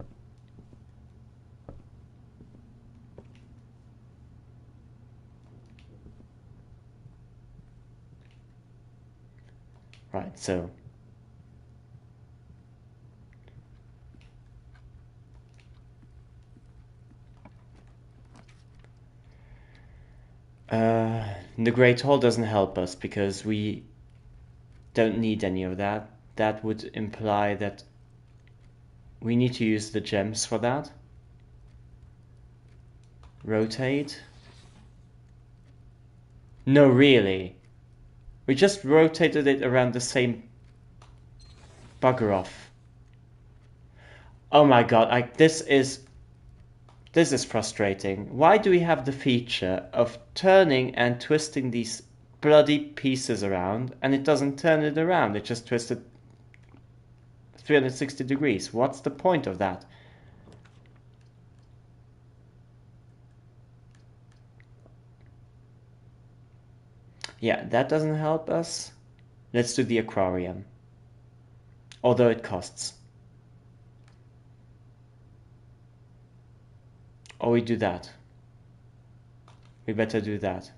Right, so the Great Hall doesn't help us because we don't need any of that. That would imply that we need to use the gems for that. Rotate. No, really. We just rotated it around the same... Bugger off. Oh my god, this is frustrating. Why do we have the feature of turning and twisting these bloody pieces around and it doesn't turn it around? It just twists it 360 degrees. What's the point of that? Yeah, that doesn't help us. Let's do the aquarium. Although it costs. Or we do that. We better do that.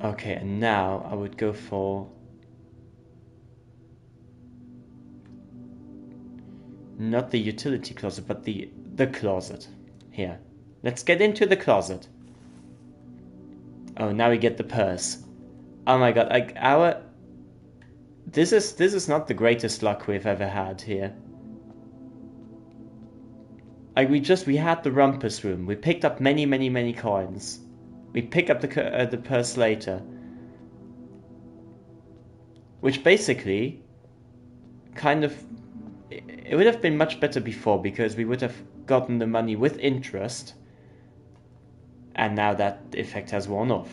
Okay, and now I would go for not the utility closet, but the closet. Here. Let's get into the closet. Oh, now we get the purse. Oh my god, like this is not the greatest luck we've ever had here. Like we had the rumpus room. We picked up many coins. We pick up the purse later. Which basically kind of it would have been much better before because we would have gotten the money with interest. And now that effect has worn off.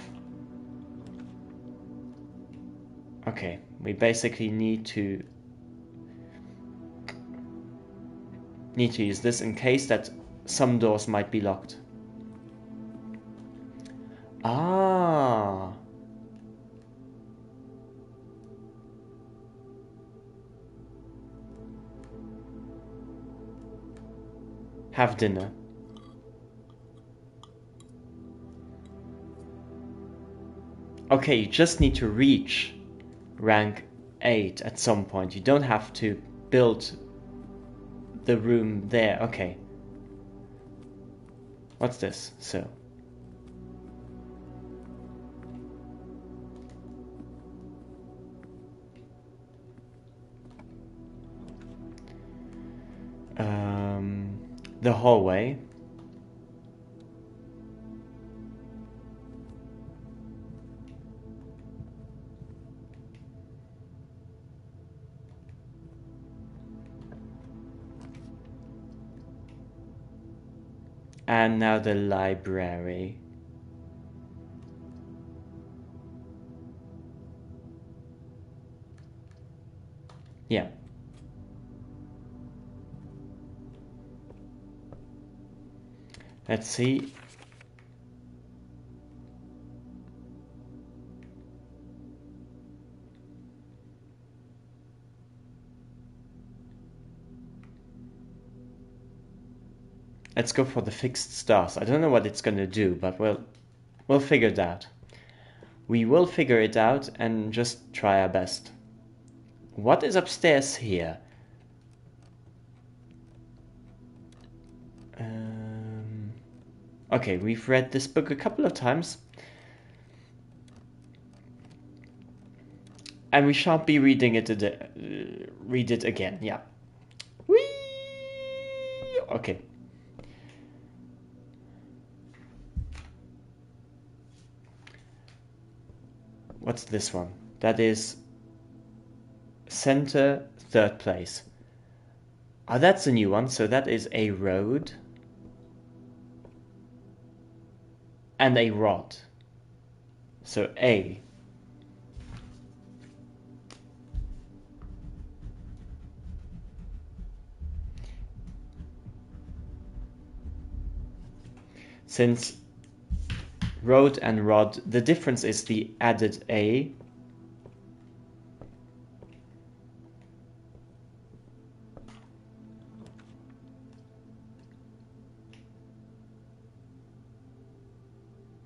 Okay, we basically need to use this in case that some doors might be locked. Ah. Have dinner. Okay, you just need to reach rank 8 at some point. You don't have to build the room there. Okay. What's this? So. The hallway. And now the library. Yeah. Let's see. Let's go for the fixed stars. I don't know what it's gonna do, but we'll figure it out. We will figure it out and just try our best. What is upstairs here? Okay, we've read this book a couple of times. And we shan't be reading it read it again, yeah. Whee! Okay. What's this one? That is center, third place. Oh, that's a new one. So that is a road and a rod. So A. Since road and rod, the difference is the added A.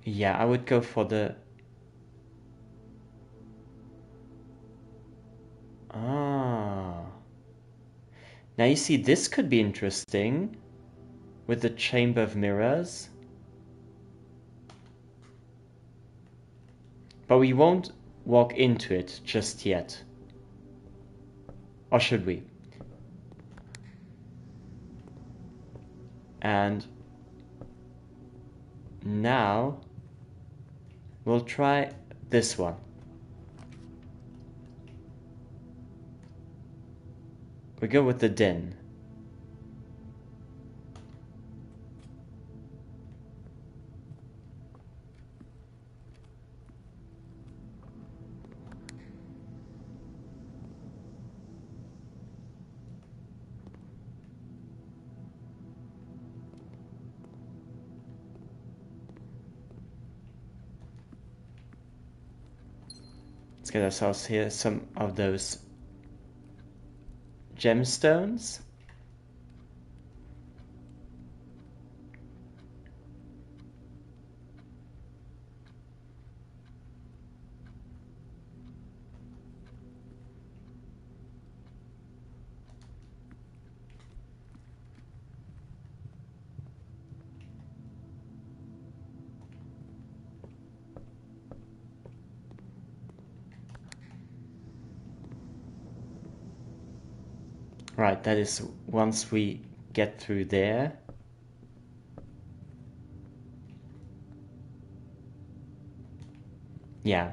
Yeah, I would go for the... Ah. Now you see, this could be interesting with the Chamber of Mirrors. But we won't walk into it just yet. Or should we? And now we'll try this one. We go with the den. get ourselves here some of those gemstones. Right, that is once we get through there. Yeah,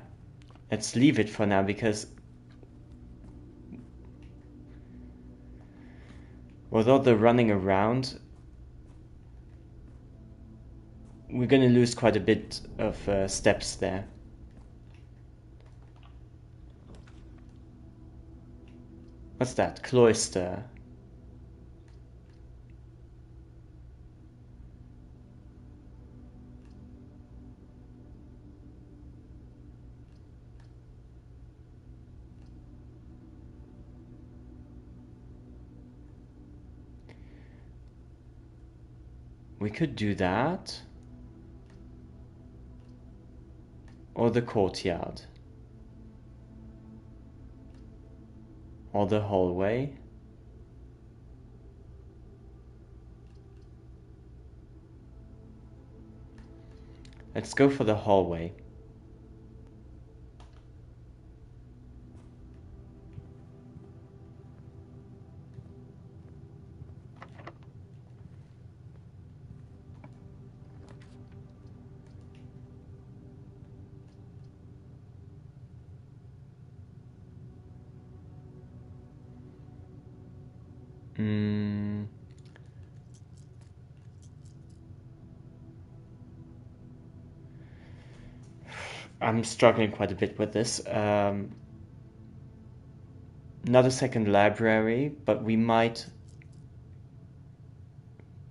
let's leave it for now because with all the running around, we're gonna lose quite a bit of steps there. What's that? Cloister. We could do that. Or the courtyard. Or the hallway. Let's go for the hallway. I'm struggling quite a bit with this. Not a second library, but we might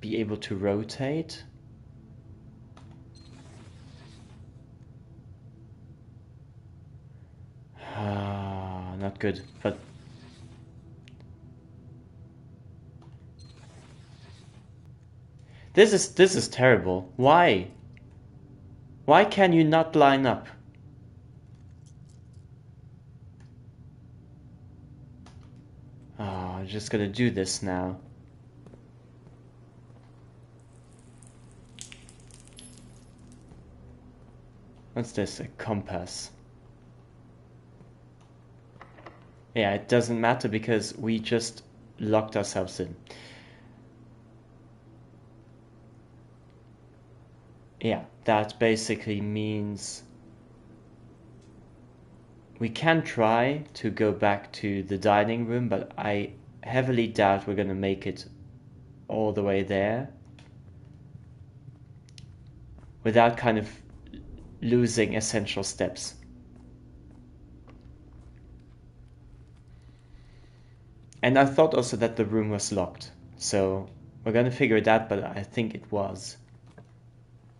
be able to rotate. Not good, but this is terrible. Why? Why can you not line up? I'm just gonna do this now. What's this? A compass. Yeah, it doesn't matter because we just locked ourselves in. Yeah, that basically means we can try to go back to the dining room, but I heavily doubt we're gonna make it all the way there without kind of losing essential steps. And I thought also that the room was locked, so we're gonna figure it out, but I think it was.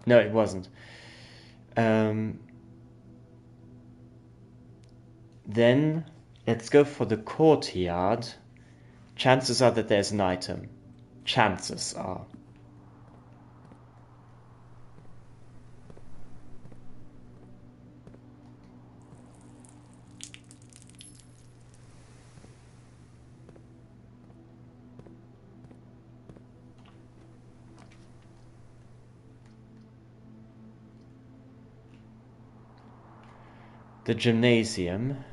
No, it wasn't. Then let's go for the courtyard. Chances are that there's an item. Chances are. The gymnasium.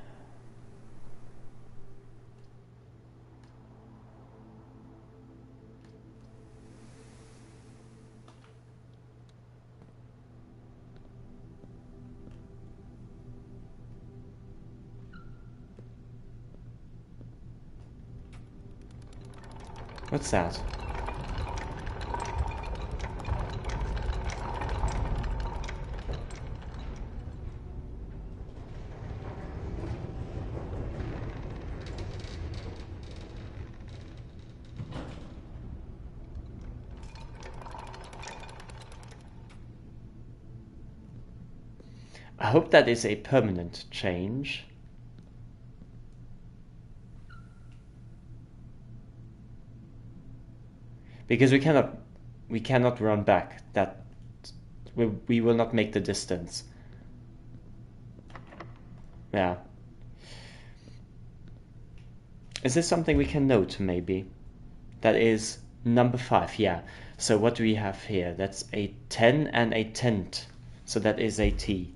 What's that? I hope that is a permanent change. because we cannot run back. That we will not make the distance. Yeah. Is this something we can note, maybe? That is number 5, yeah. So what do we have here? That's a 10 and a tent. So that is a T.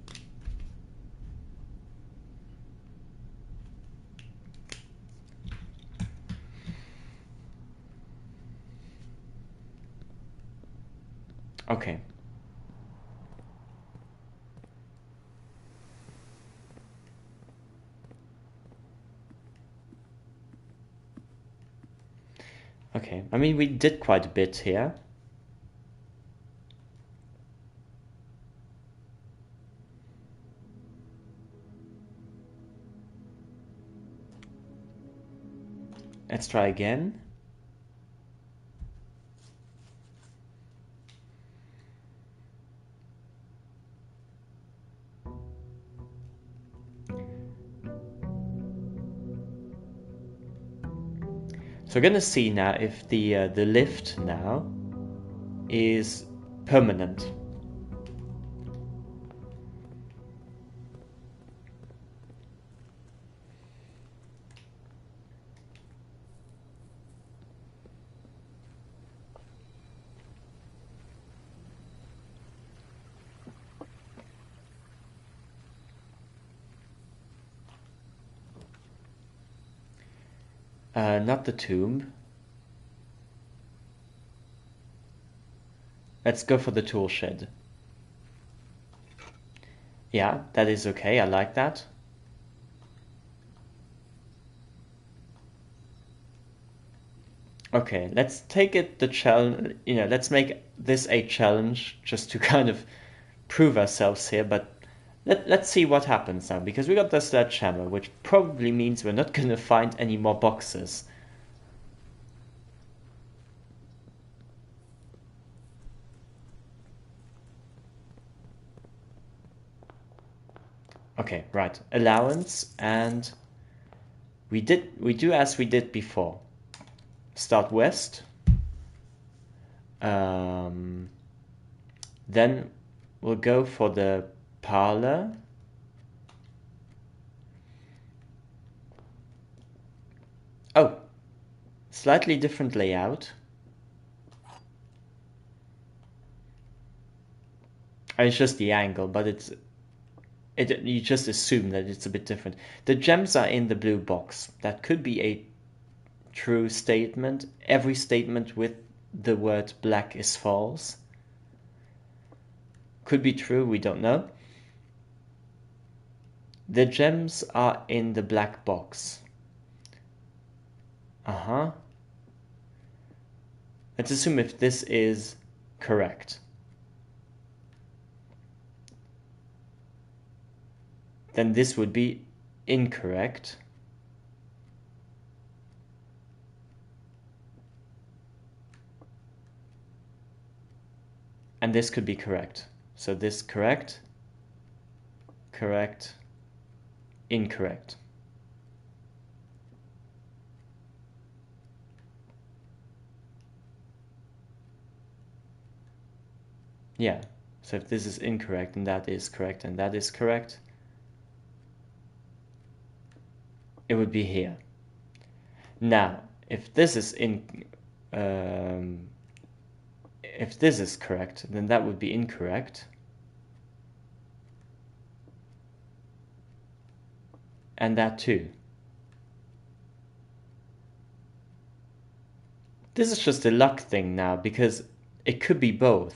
Okay. Okay, I mean, we did quite a bit here. Let's try again. So we're gonna see now if the lift now is permanent. Not the tomb. Let's go for the tool shed. Yeah, that is okay. I like that. Okay, let's take it the challenge. Let's make this a challenge just to kind of prove ourselves here. But let's see what happens now, because we got the sledgehammer, which probably means we're not gonna find any more boxes. Okay, right. Allowance, and we do as we did before. Start west. Then we'll go for the parlor. Oh, slightly different layout. It's just the angle, but you just assume that it's a bit different. The gems are in the blue box. That could be a true statement. Every statement with the word black is false. Could be true, we don't know. The gems are in the black box. Let's assume if this is correct. Then this would be incorrect. And this could be correct. So this correct, correct, incorrect. Yeah, so if this is incorrect and that is correct and that is correct, it would be here. Now, if this is correct, then that would be incorrect. And that too. This is just a luck thing now, because it could be both.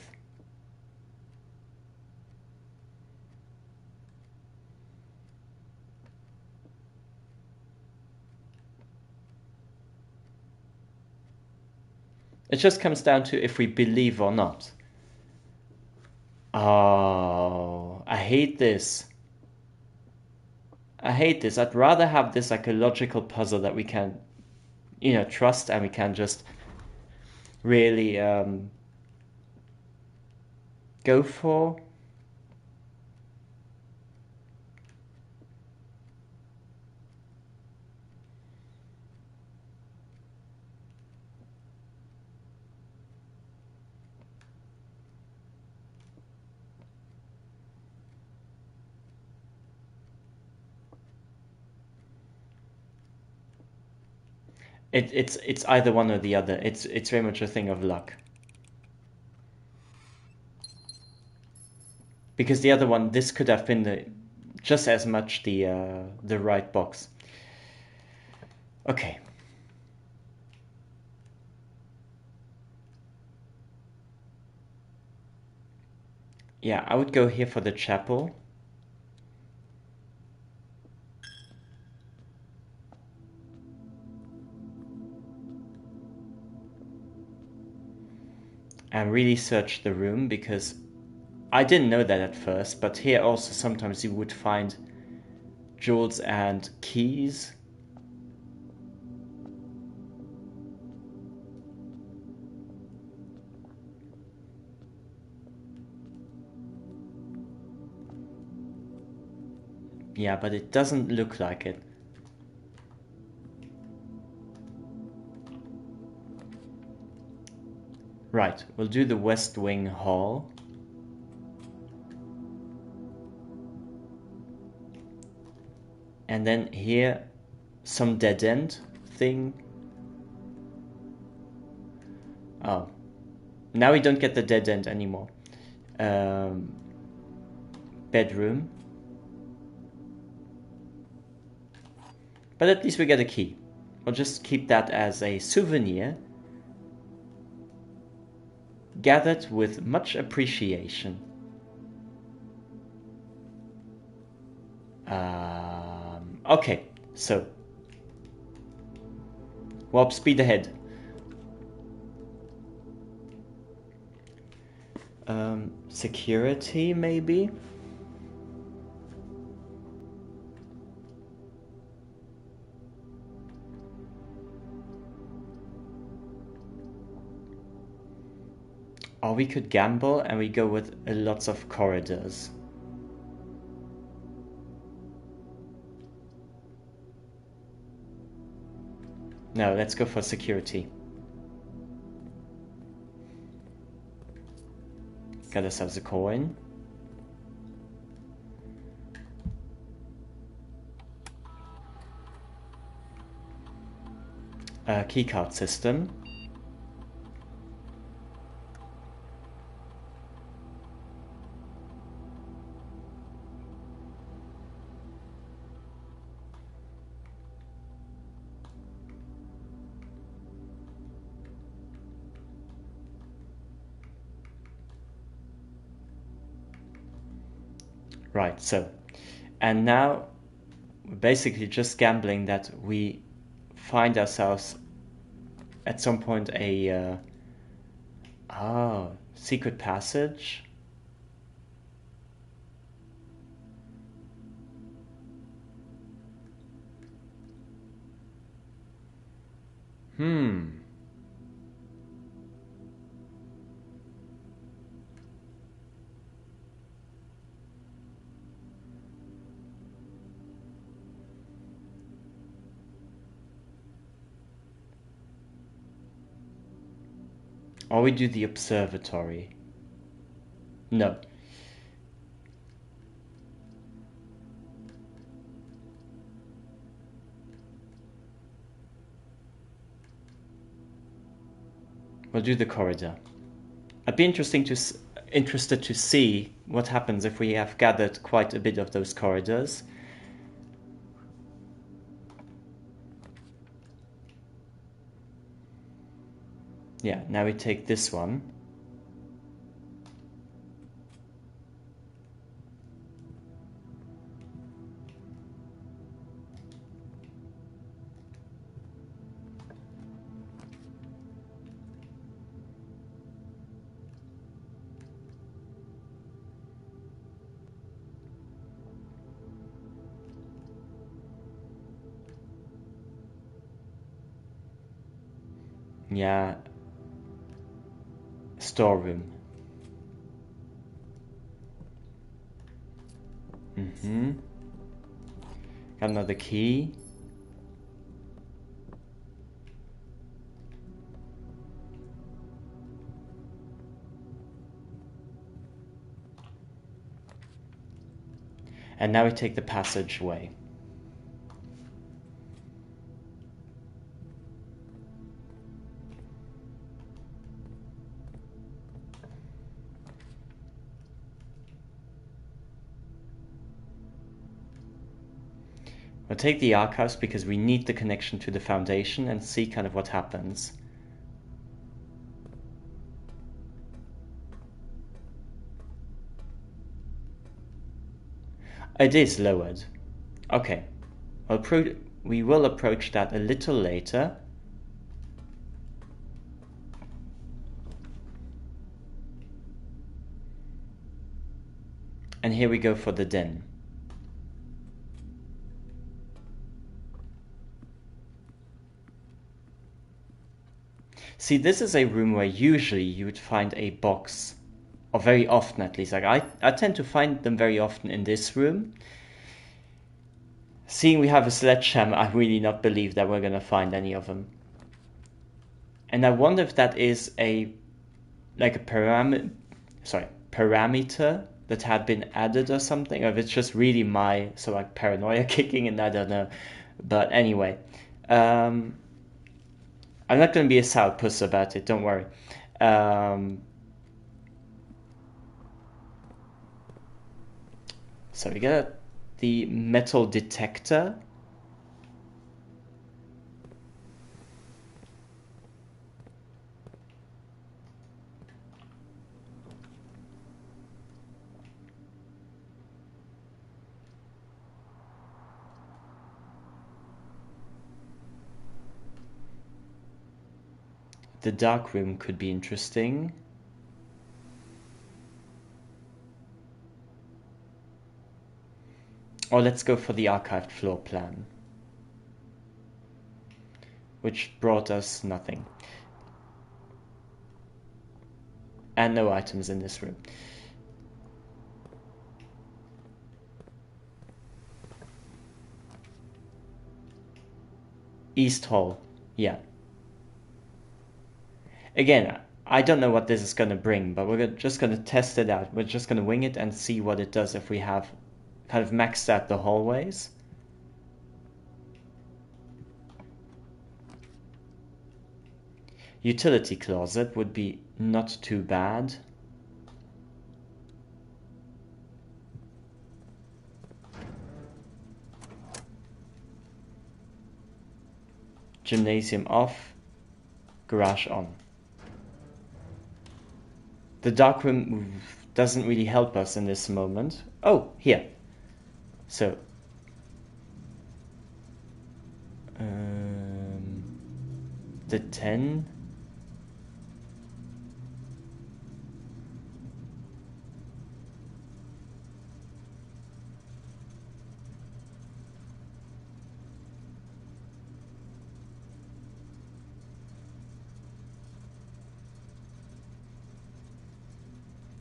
It just comes down to if we believe or not. Oh, I hate this. I hate this. I'd rather have this like a logical puzzle that we can, trust, and we can just really go for. It's either one or the other. It's very much a thing of luck. Because the other one, this could have been just as much the right box. Okay. Yeah, I would go here for the chapel. And really search the room, because I didn't know that at first, but here also sometimes you would find jewels and keys. Yeah, but it doesn't look like it. Right, we'll do the West Wing Hall. And then here, some dead end thing. Oh, now we don't get the dead end anymore. Bedroom. But at least we get a key. We'll just keep that as a souvenir. Gathered with much appreciation. Okay, so warp speed ahead. Security, maybe? Or we could gamble and we go with lots of corridors. No, let's go for security. Got ourselves a coin. Keycard system. Right, so, and now we're basically just gambling that we find ourselves at some point a secret passage. Or we do the observatory. No. We'll do the corridor. I'd be interested to see what happens if we have gathered quite a bit of those corridors. Yeah, now we take this one. Yeah. Storeroom. Got another key. And now we take the passageway. We'll take the archives because we need the connection to the foundation and see kind of what happens. It is lowered. Okay. We will approach that a little later. And here we go for the den. See, this is a room where usually you would find a box, or very often at least. Like I tend to find them very often in this room. Seeing we have a sledgehammer, I really not believe that we're gonna find any of them. And I wonder if that is a parameter that had been added or something, or if it's just really my paranoia kicking in, I don't know. But anyway, I'm not going to be a sourpuss about it, don't worry. So we got the metal detector. The dark room could be interesting. Or let's go for the archived floor plan, which brought us nothing. And no items in this room. East Hall, yeah. Again, I don't know what this is going to bring, but we're just going to test it out. We're just going to wing it and see what it does if we have kind of maxed out the hallways. Utility closet would be not too bad. Gymnasium off, garage on. The dark room doesn't really help us in this moment. Oh, here. So, the 10.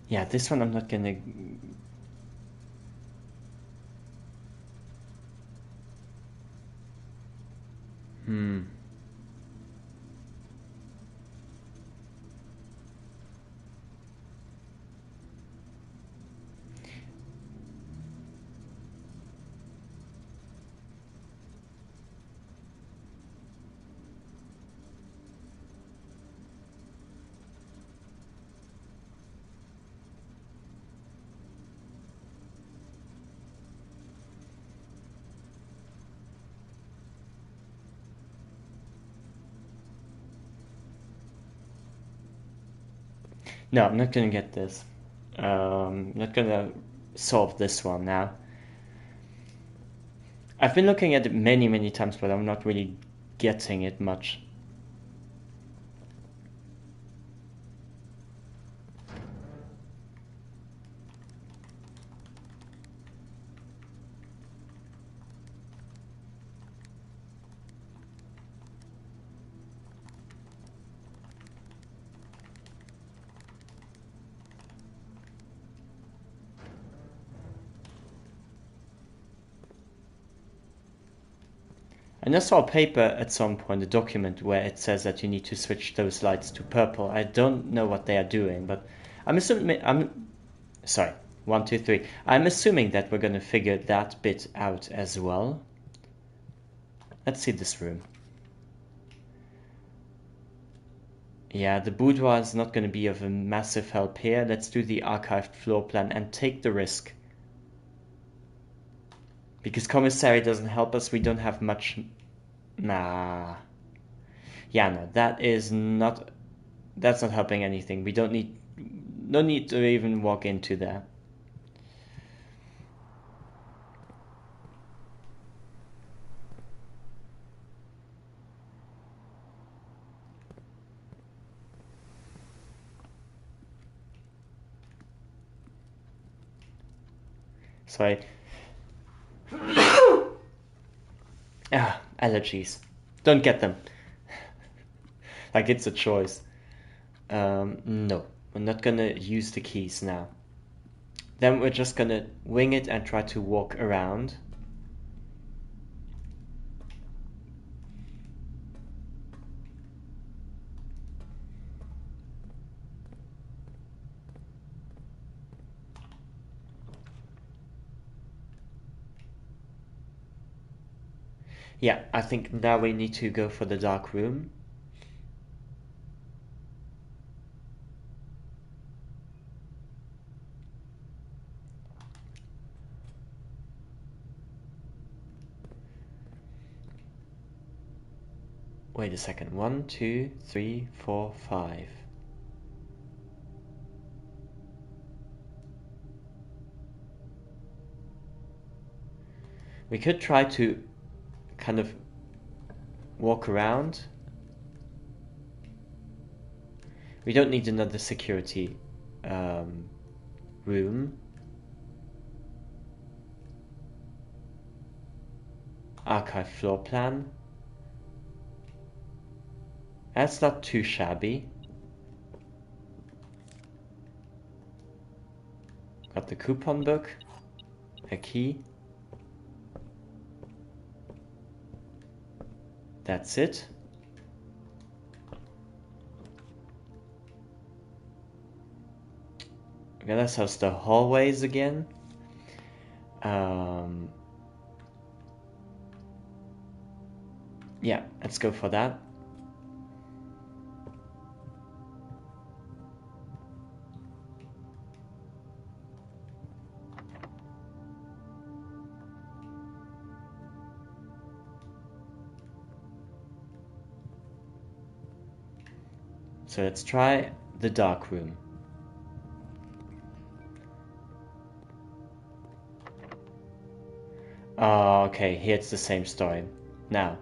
Yeah, this one I'm not gonna... No, I'm not gonna get this. Not gonna solve this one now. I've been looking at it many times, but I'm not really getting it much. And I saw a paper at some point, a document where it says that you need to switch those lights to purple. I don't know what they are doing, but I'm assuming, sorry, 1, 2, 3. I'm assuming that we're going to figure that bit out as well. Let's see this room. Yeah, the boudoir is not going to be of a massive help here. Let's do the archived floor plan and take the risk. Because commissary doesn't help us, we don't have much... Nah. Yeah, no, that's not helping anything. We don't need... No need to even walk into there. Sorry. Allergies. Don't get them. Like it's a choice. No, we're not gonna use the keys now. Then we're just gonna wing it and try to walk around. Yeah, I think now we need to go for the dark room. Wait a second. 1, 2, 3, 4, 5. We could try to kind of walk around. We don't need another security room. Archive floor plan. That's not too shabby. Got the coupon book. A key. That's it. Okay, let's house the hallways again. Yeah, let's go for that. So let's try the dark room. Oh, okay, here it's the same story. Now,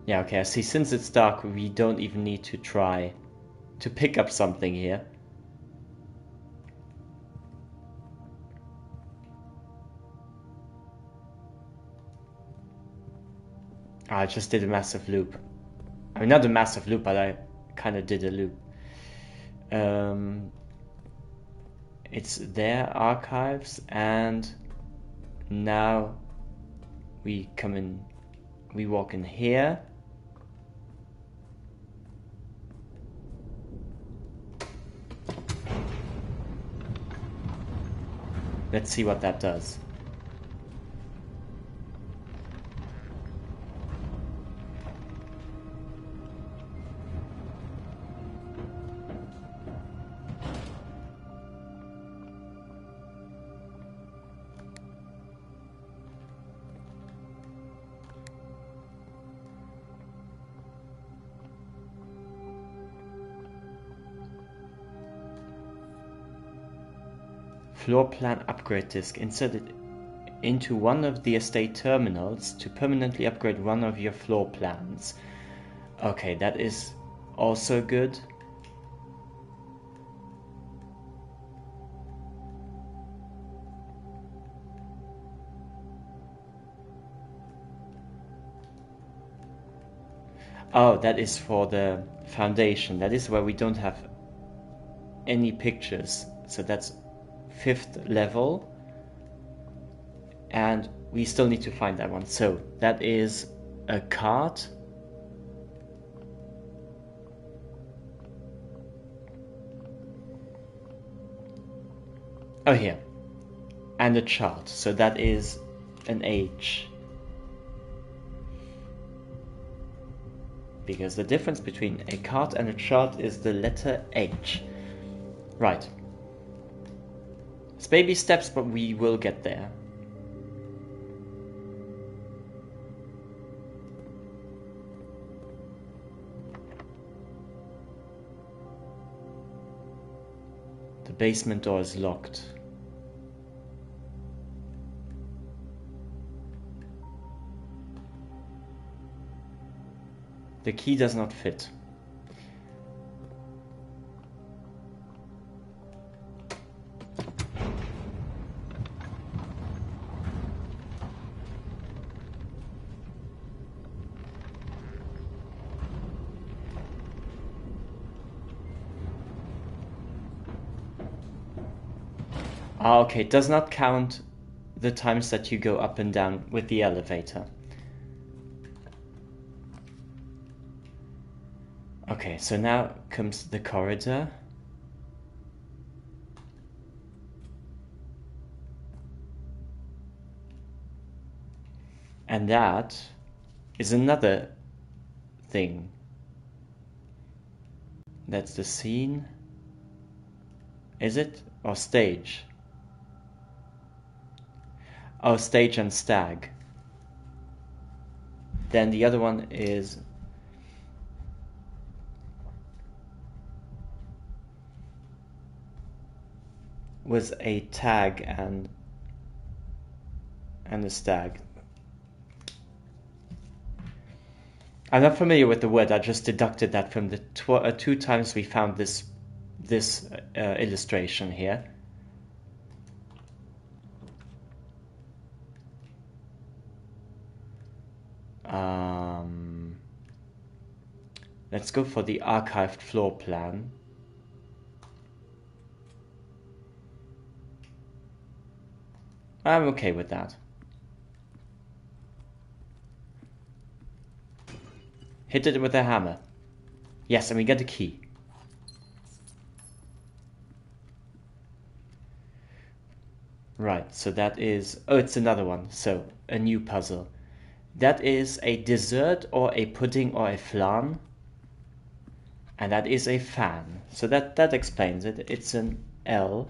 yeah, okay, I see. Since it's dark, we don't even need to try to pick up something here. I just did a massive loop. I mean, not a massive loop, but I kind of did a loop. It's their archives, and now we come in, we walk in here. Let's see what that does. Floor plan upgrade disk. Insert it into one of the estate terminals to permanently upgrade one of your floor plans. Okay, that is also good. Oh, that is for the foundation. That is where we don't have any pictures. So that's 5th level. And we still need to find that one. So that is a card. Oh, here. And a chart. So that is an H. because the difference between a card and a chart is the letter H. Right. It's baby steps, but we will get there. The basement door is locked. The key does not fit. Okay, it does not count the times that you go up and down with the elevator. Okay, so now comes the corridor. And that is another thing. That's the scene. Is it? Or stage? Oh, stage and stag. Then the other one is was a tag and a stag. I'm not familiar with the word. I just deducted that from the 2 times we found this illustration here. Let's go for the archived floor plan. I'm okay with that. Hit it with a hammer. Yes, and we get the key. Right, so that is... Oh, it's another one. So, a new puzzle. That is a dessert or a pudding or a flan. And that is a fan. So that explains it. It's an L.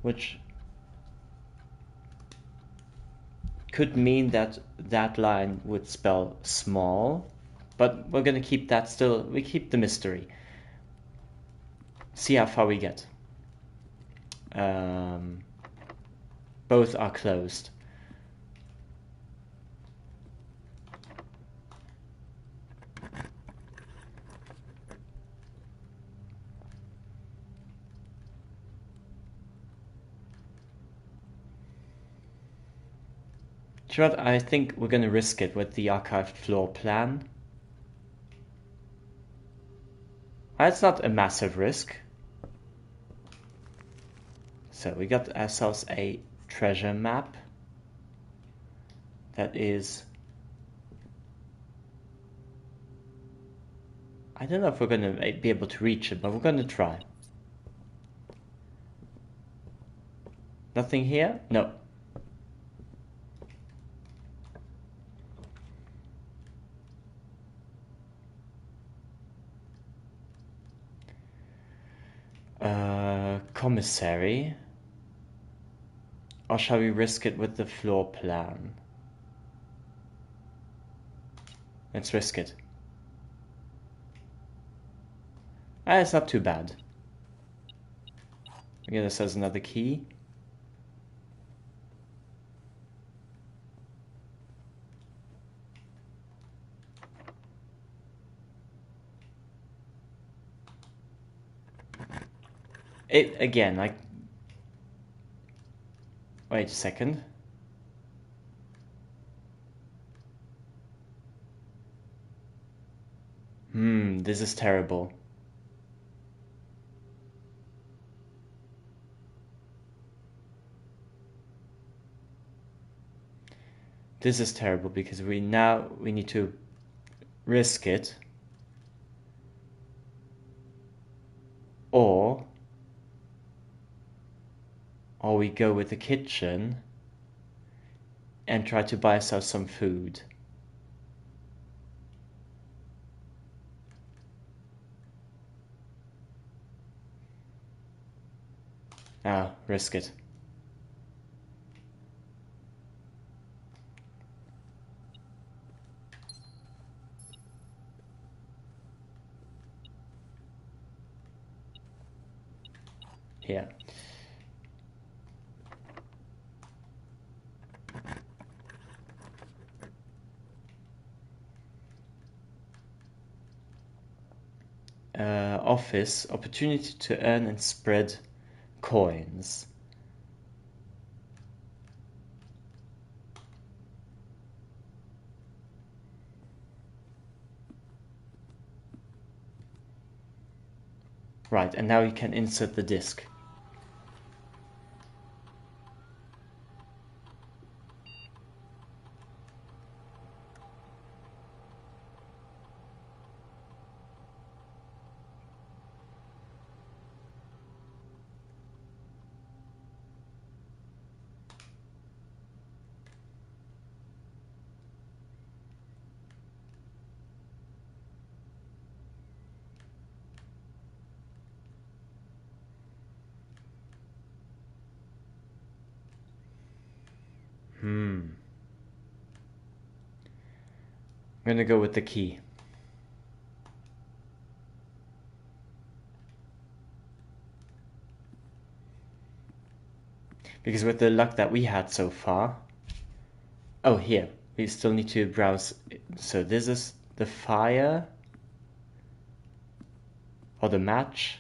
Which could mean that that line would spell small. But we're going to keep that still. We keep the mystery. See how far we get. Both are closed. Sure, I think we're going to risk it with the archived floor plan. It's not a massive risk. So we got ourselves a treasure map. That is... I don't know if we're going to be able to reach it, but we're going to try. Nothing here? No. Commissary. Or shall we risk it with the floor plan? Let's risk it. It's not too bad. Again, this has another key. It again, like... Wait a second. This is terrible. This is terrible because we need to risk it. Or we go with the kitchen and try to buy ourselves some food. Ah, risk it. Here. Office, opportunity to earn and spread coins. Right, and now you can insert the disc. I'm gonna go with the key. Because with the luck that we had so far... Oh, here. We still need to browse. So this is the fire. Or the match.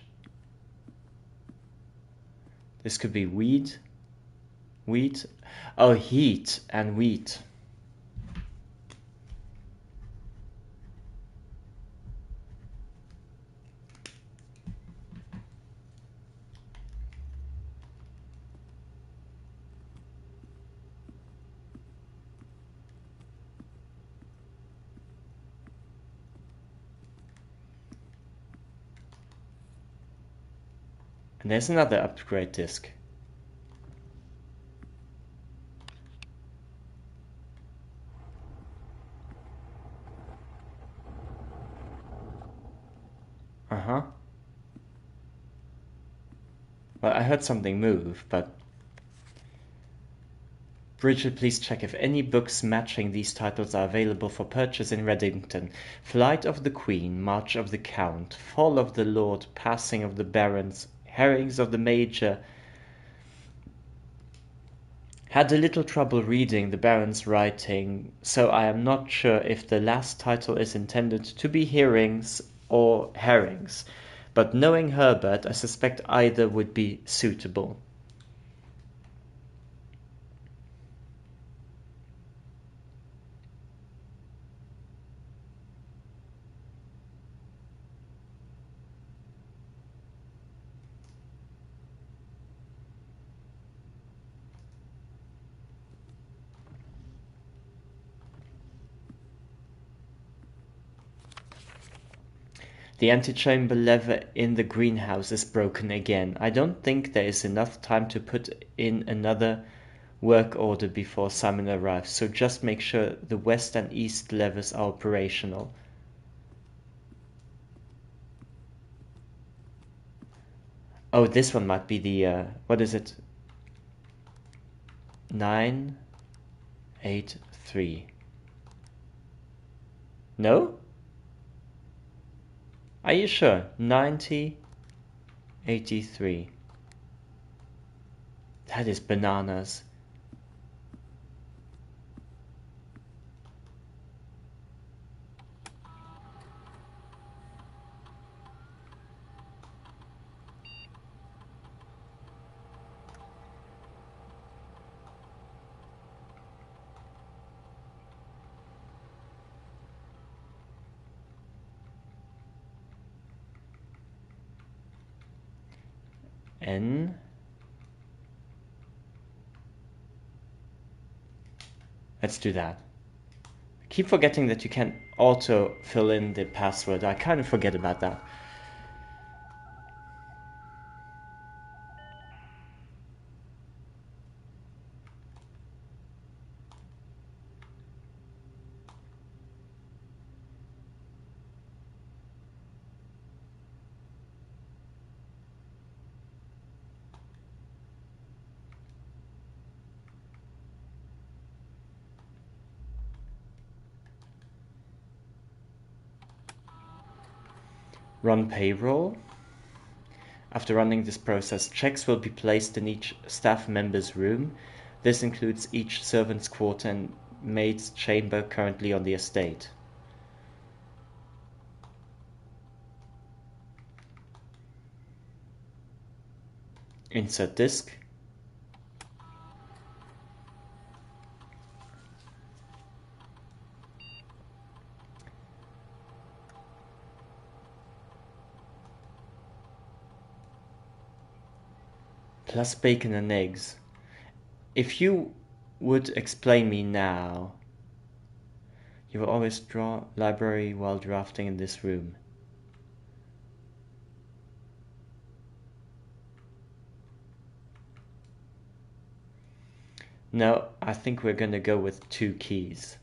This could be weed. Wheat. Oh, heat and wheat. And there's another upgrade disc. Uh-huh. Well, I heard something move, but... Bridget, please check if any books matching these titles are available for purchase in Reddington. Flight of the Queen, March of the Count, Fall of the Lord, Passing of the Barons, Herrings of the Major. Had a little trouble reading the Baron's writing, so I am not sure if the last title is intended to be hearings or herrings, but knowing Herbert, I suspect either would be suitable. The antechamber lever in the greenhouse is broken again. I don't think there is enough time to put in another work order before Simon arrives, so just make sure the west and east levers are operational. Oh, this one might be the, what is it? 983. No? Are you sure? 9083. That is bananas. N. Let's do that. I keep forgetting that you can auto fill in the password. I kind of forget about that. Run payroll. After running this process, checks will be placed in each staff member's room. This includes each servant's quarter and maid's chamber currently on the estate. Insert disk. Plus bacon and eggs. If you would explain me now. You will always draw library while drafting in this room. No, I think we're gonna go with 2 keys.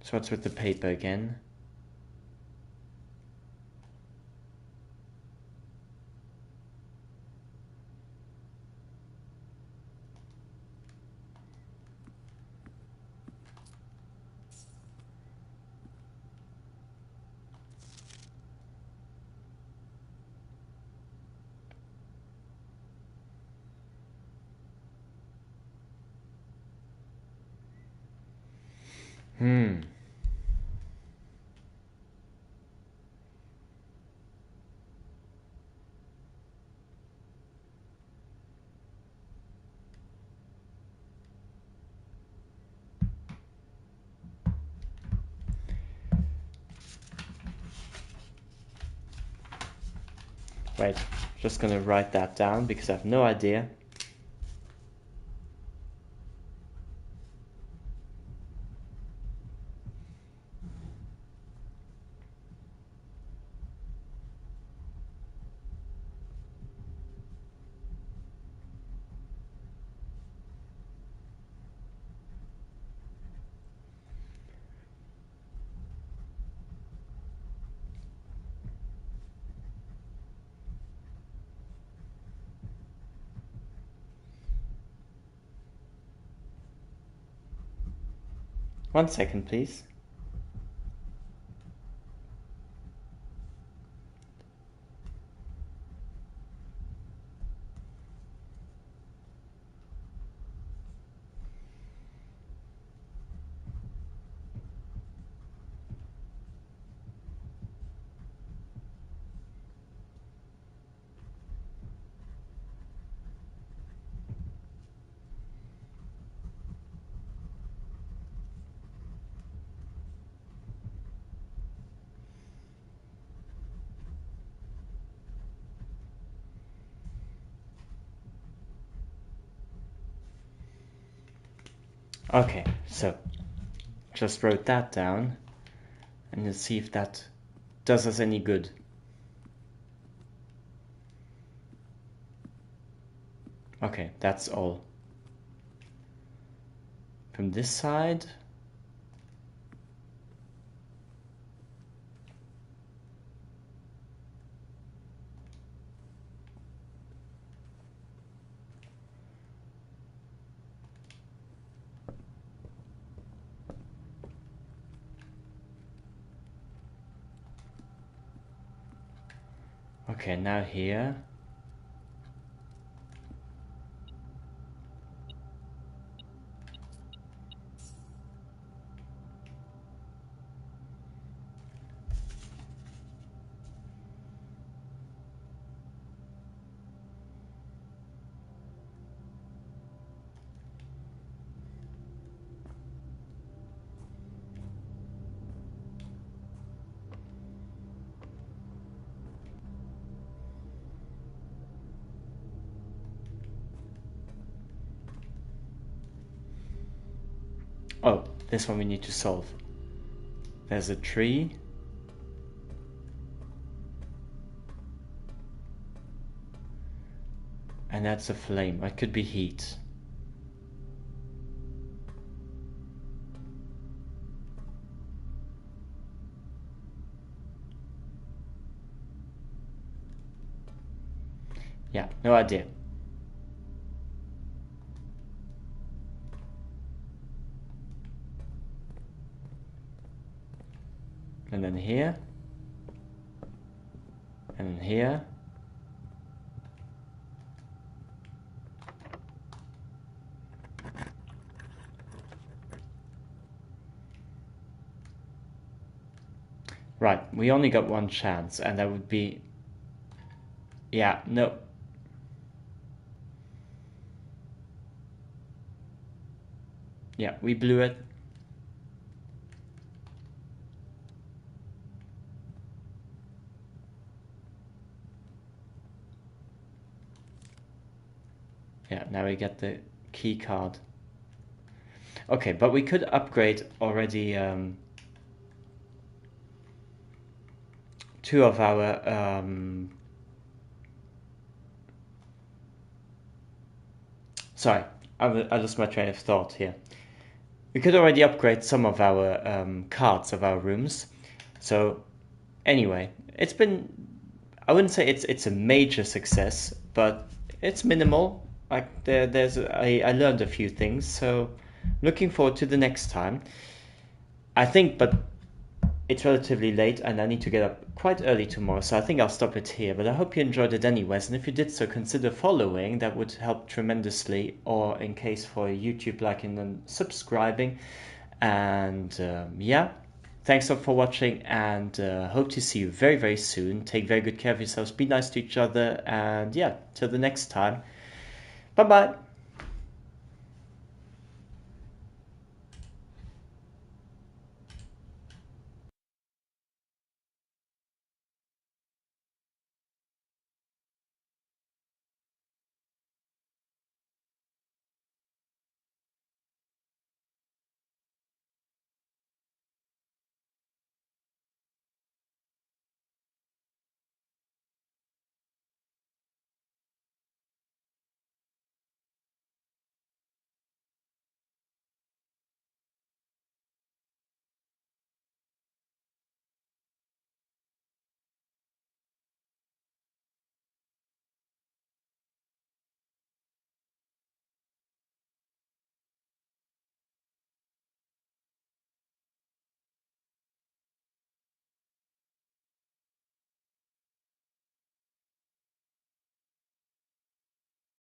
So what's with the paper again? Wait, just gonna write that down because I have no idea. One second, please. Okay, so just wrote that down and let's see if that does us any good. Okay, that's all. From this side. Okay, now here. Oh, this one we need to solve. There's a tree. And that's a flame. It could be heat. Yeah, no idea. And then here. And then here. Right, we only got one chance, and that would be... Yeah, no. Yeah, we blew it. Yeah, now we get the key card. Okay, but we could upgrade already two of our sorry, I lost my train of thought here. We could already upgrade some of our cards of our rooms. So anyway, it's been, I wouldn't say it's a major success, but it's minimal. Like I learned a few things, so looking forward to the next time. I think, but it's relatively late and I need to get up quite early tomorrow, so I think I'll stop it here. But I hope you enjoyed it anyways, and if you did so, consider following. That would help tremendously, or in case for YouTube, liking and subscribing. And yeah, thanks a lot for watching, and hope to see you very, very soon. Take very good care of yourselves, be nice to each other, and yeah, till the next time. Bye bye.